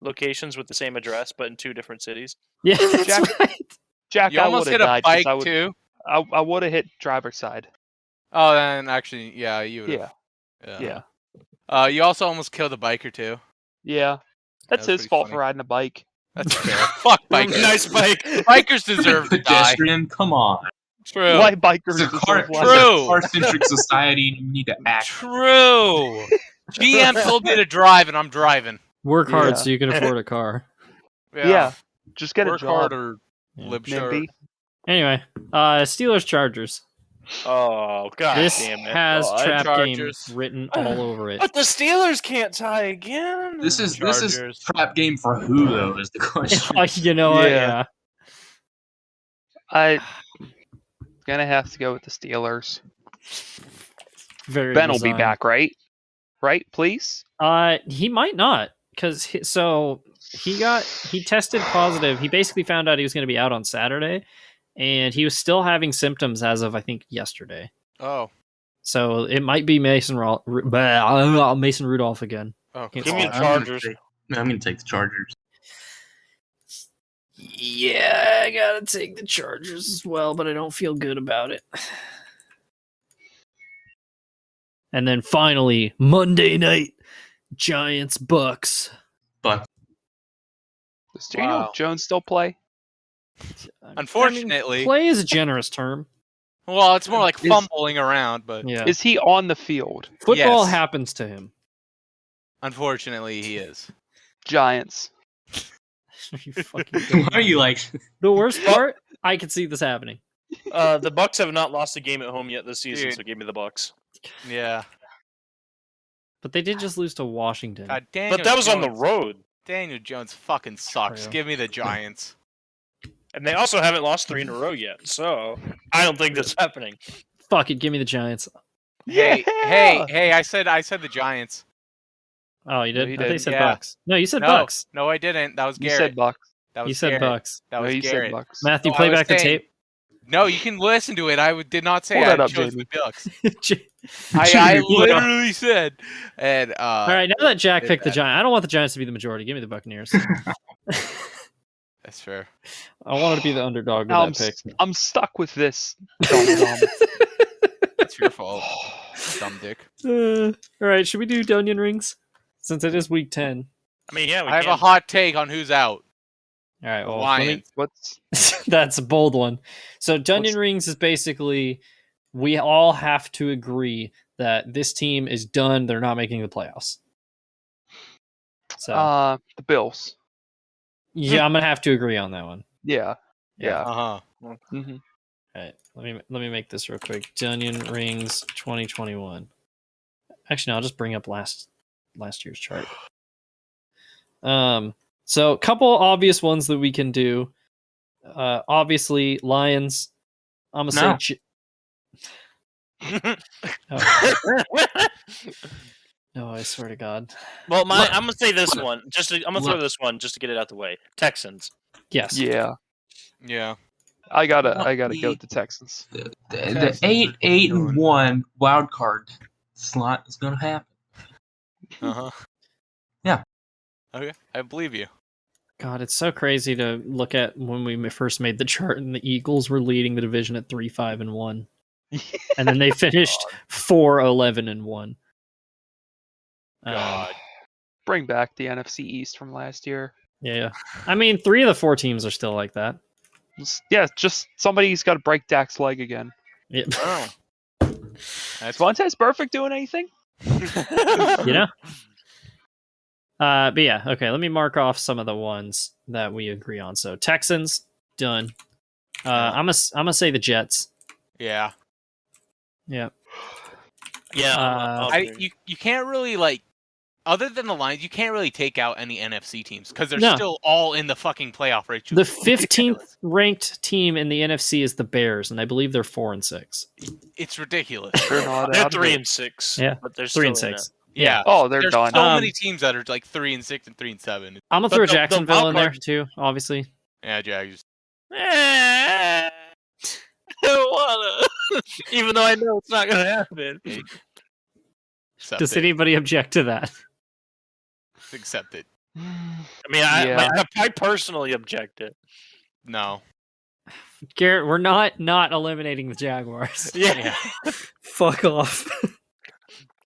locations with the same address, but in 2 different cities. Yeah, that's Jack- right. Jack, You I almost would hit have a died. 'cause bike too. I would have hit driver's side. Oh, then actually, yeah, you. Would've. Yeah. You also almost killed a biker too. Yeah. That's was his pretty fault funny. for riding a bike. That's fair. Fuck bikers. Nice bike. Bikers deserve to die. Pedestrian, come on. True. Why bikers It's a car, deserve life. True. car-centric society, and you need to act. True. GM told me to drive, and I'm driving. Work hard Yeah. so you can afford a car. Yeah. Just get Work a job. hard or Yeah. live short. NIMBY. Anyway, Steelers Chargers. Oh god This damn it! has trap Chargers. game written all over it. But the Steelers can't tie again. This is Chargers. trap game for who though is the question. You know what? Yeah. Yeah. I gonna have to go with the Steelers. Very. Ben will be resigned. back, right? Right, please. He might not, because he tested positive. He basically found out he was going to be out on Saturday, and he was still having symptoms as of I think yesterday. Oh. So it might be Mason Rudolph again. Oh. Give me the I'm Chargers. gonna take the Chargers. Yeah, I gotta take the Chargers as well, but I don't feel good about it. And then finally, Monday night, Giants Bucks. But Does Daniel Jones still play? Unfortunately. Play is a generous term. Well, it's more like fumbling around, but Yeah. Is he on the field? Football Yes. happens to him. unfortunately he is. Giants. You fucking why are you like? The worst part, I could see this happening. The Bucks have not lost a game at home yet this season, Dude. so give me the Bucks. Yeah. But they did just lose to Washington. God, Daniel But that was on the Jones- road, Daniel Jones fucking sucks. True. Give me the Giants. and they also haven't lost 3 in a row yet. So I don't think that's happening. Fuck it, give me the Giants. Hey, Yeah! hey, I said the Giants. Oh, you did? No, you I thought you didn't. said Yeah. Bucks. No, you said No, Bucks. no, I didn't. That was You Garrett. said Bucks. That was You said Garrett. Bucks. That No, was you Garrett. said Bucks. Matthew, No, play I was back the saying- tape. No, you can listen to it. I did not say Pull that I up, chose Jamie. the Bucks. All I literally said, and right, now that Jack did picked the that. Giants, I don't want the Giants to be the majority. Give me the Buccaneers. That's fair. I wanted to be the underdog Now with that pick. I'm stuck with this. Dumb. It's your fault, dumb dick. All right, should we do Dunyan rings? Since it is week 10. I mean, yeah, we I have can. a hot take on who's out. All right, The well, let me, Lions. What's that's a bold one. So Dunyan What's- rings is basically we all have to agree that this team is done. They're not making the playoffs. So the Bills? yeah, I'm gonna have to agree on that one. Yeah. Yeah. Uh huh. hmm All right, let me make this real quick. Dunyan rings 2021. Actually, no, I'll just bring up last year's chart. So a couple obvious ones that we can do. Obviously, Lions. I'm gonna No. say. Oh, no, I swear to God. Well, What? I'm gonna say this What? one. I'm gonna throw this one just to get it out the way. Texans. Yes. Yeah. Yeah. I gotta go with the Texans. The Texans are 8-1 wild card slot is gonna happen. Uh huh. Yeah. Okay, I believe you. God, it's so crazy to look at when we first made the chart, and the Eagles were leading the division at 3-5-1, and then they finished 4-11-1. God. Bring back the NFC East from last year. Yeah. I mean, 3 of the 4 teams are still like that. Yeah, just somebody's got to break Dak's leg again. Yeah. Oh. Is Vontaze Perfect doing anything? You know. But yeah, okay. Let me mark off some of the ones that we agree on. So Texans done. I'm gonna say the Jets. Yeah. Yeah. Yeah. You can't really like, other than the Lions, you can't really take out any NFC teams because they're No. still all in the fucking playoff race. The 15th ranked team in the NFC is the Bears, and I believe they're 4-6. It's ridiculous. They're not They're out of it. 3-6. Yeah, but they're 3-6. Yeah. Oh, they're There's done. so Um, many teams that are like 3-6 and 3-7. I'm gonna But throw the Jacksonville wild in there card- too. Obviously, Yeah, Jags. I don't wanna. Even though I know it's not gonna happen. Accept does it. anybody object to that? Accept it. I mean, Yeah. I personally object it. No. Garrett, we're not eliminating the Jaguars. Yeah. Fuck off.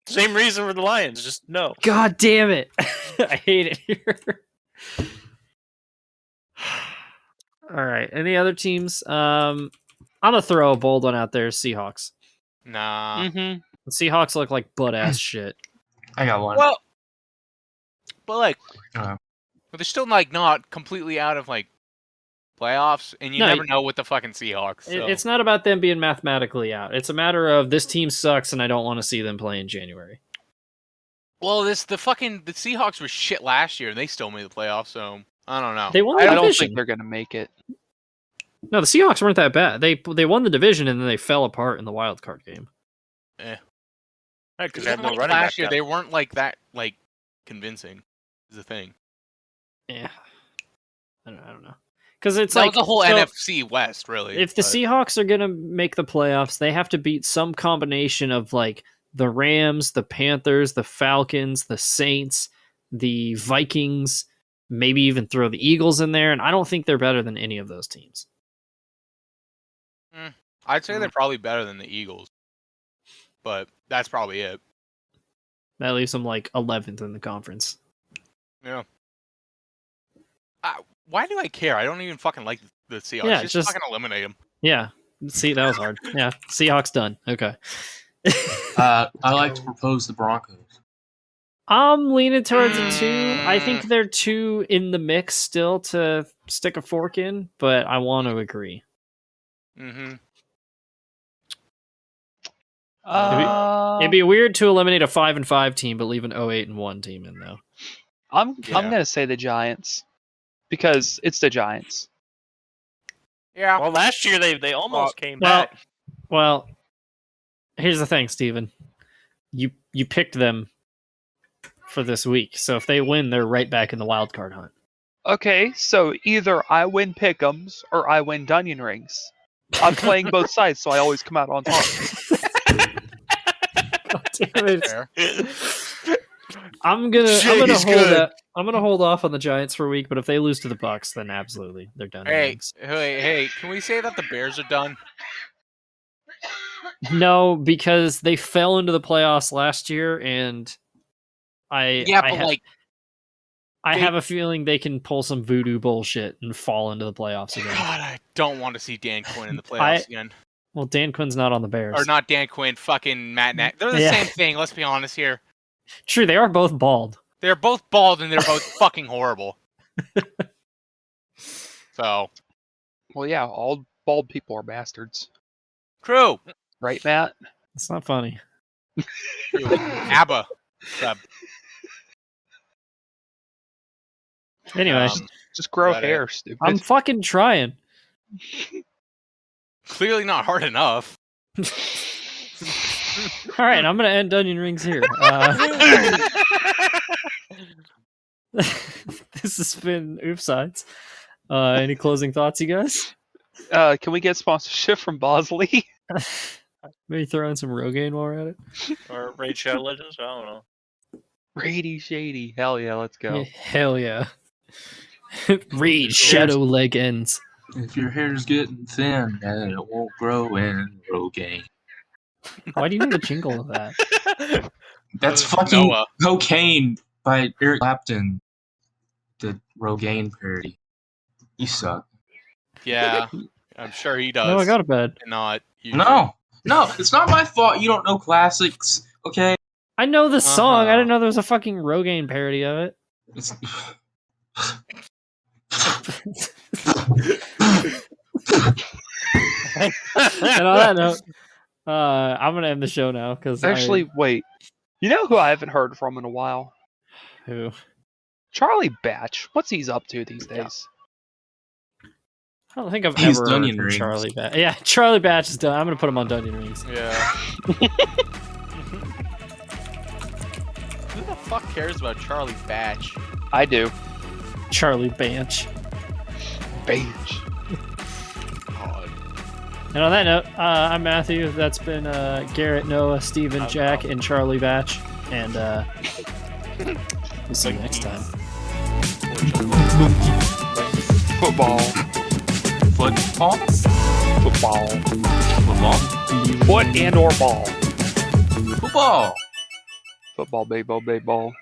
Same reason for the Lions. Just no. God damn it. I hate it here. All right. Any other teams? I'm gonna throw a bold one out there. Seahawks. Nah. Mm-hmm. The Seahawks look like butt ass shit. I got one. Well, but like, Uh-huh. but they're still like not completely out of like playoffs, and you No, never know with the fucking Seahawks. So. It's not about them being mathematically out. It's a matter of this team sucks, and I don't want to see them play in January. Well, the Seahawks were shit last year, and they still made the playoffs. So I don't know. They won the I division. don't think they're going to make it. No, the Seahawks weren't that bad. They won the division, and then they fell apart in the wild card game. Because they had no Like running last back year, depth. they weren't like that convincing. Is the thing. Yeah, I don't know. Because it's That like was the whole so NFC West, really. if the Seahawks are gonna make the playoffs, they have to beat some combination of like the Rams, the Panthers, the Falcons, the Saints, the Vikings, maybe even throw the Eagles in there, and I don't think they're better than any of those teams. I'd say they're probably better than the Eagles, but that's probably it. That leaves them like 11th in the conference. Yeah. Why do I care? I don't even fucking like the Seahawks. Yeah, just just- fucking eliminate them. Yeah, see, that was hard. Yeah, Seahawks done. Okay. I like to propose the Broncos. I'm leaning towards a 2. I think they're 2 in the mix still to stick a fork in, but I want to agree. Mm-hmm. It'd be weird to eliminate a 5-5 team, but leave an 0-8-1 team in though. I'm Yeah. going to say the Giants because it's the Giants. Yeah. Well, last year they almost came Well, back. well, here's the thing, Steven. You picked them for this week, so if they win, they're right back in the wild card hunt. Okay, so either I win pick'ems or I win Dunyan rings. I'm playing both sides, so I always come out on top. God damn it. Fair. I'm gonna He's hold good. that. I'm gonna hold off on the Giants for a week, but if they lose to the Bucks, then absolutely they're done. Hey, can we say that the Bears are done? No, because they fell into the playoffs last year, and I have a feeling they can pull some voodoo bullshit and fall into the playoffs again. God, I don't want to see Dan Quinn in the playoffs again. Well, Dan Quinn's not on the Bears. Or not Dan Quinn, fucking Matt Nagy. They're the Yeah. same thing, let's be honest here. True, they are both bald. They're both bald and they're both fucking horrible. So, Well, yeah, all bald people are bastards. true. Right, Matt? It's not funny. True. ABBA. Sub. Anyway, Just grow Is that hair, stupid. I'm fucking trying. Clearly not hard enough. All right, I'm gonna end Onion Rings here. This has been Oofsides. Any closing thoughts, you guys? Can we get sponsorship from Bosley? Maybe throw in some Rogaine while we're at it. Or Raid Shadow Legends? I don't know. Rady Shady. Hell yeah, let's go. Yeah, hell yeah. Read Shadow Legends. If your hair's getting thin, then it won't grow in Rogaine. Why do you need a jingle of that? That's fucking Noah. Cocaine by Eric Clapton. The Rogaine parody. You suck. Yeah, I'm sure he does. No, I go to bed. Not you. No, it's not my fault you don't know classics, okay? I know the song. I Uh-huh. didn't know there was a fucking Rogaine parody of it. It's... And on that note, I'm gonna end the show now because Actually, wait. You know who I haven't heard from in a while? who? Charlie Batch. What's he's up to these days? I don't think I've He's ever heard Dunyan from Rings. Charlie Batch. Yeah, Charlie Batch is done. I'm gonna put him on Dunyan Rings. Yeah. Who the fuck cares about Charlie Batch? I do. Charlie Banch. Batch. God. And on that note, I'm Matthew. That's been Garrett, Noah, Steven, Jack, and Charlie Batch. And we'll see you next time. Football. Football? Football. Football? Foot and or ball. Football! Football, baseball, baseball.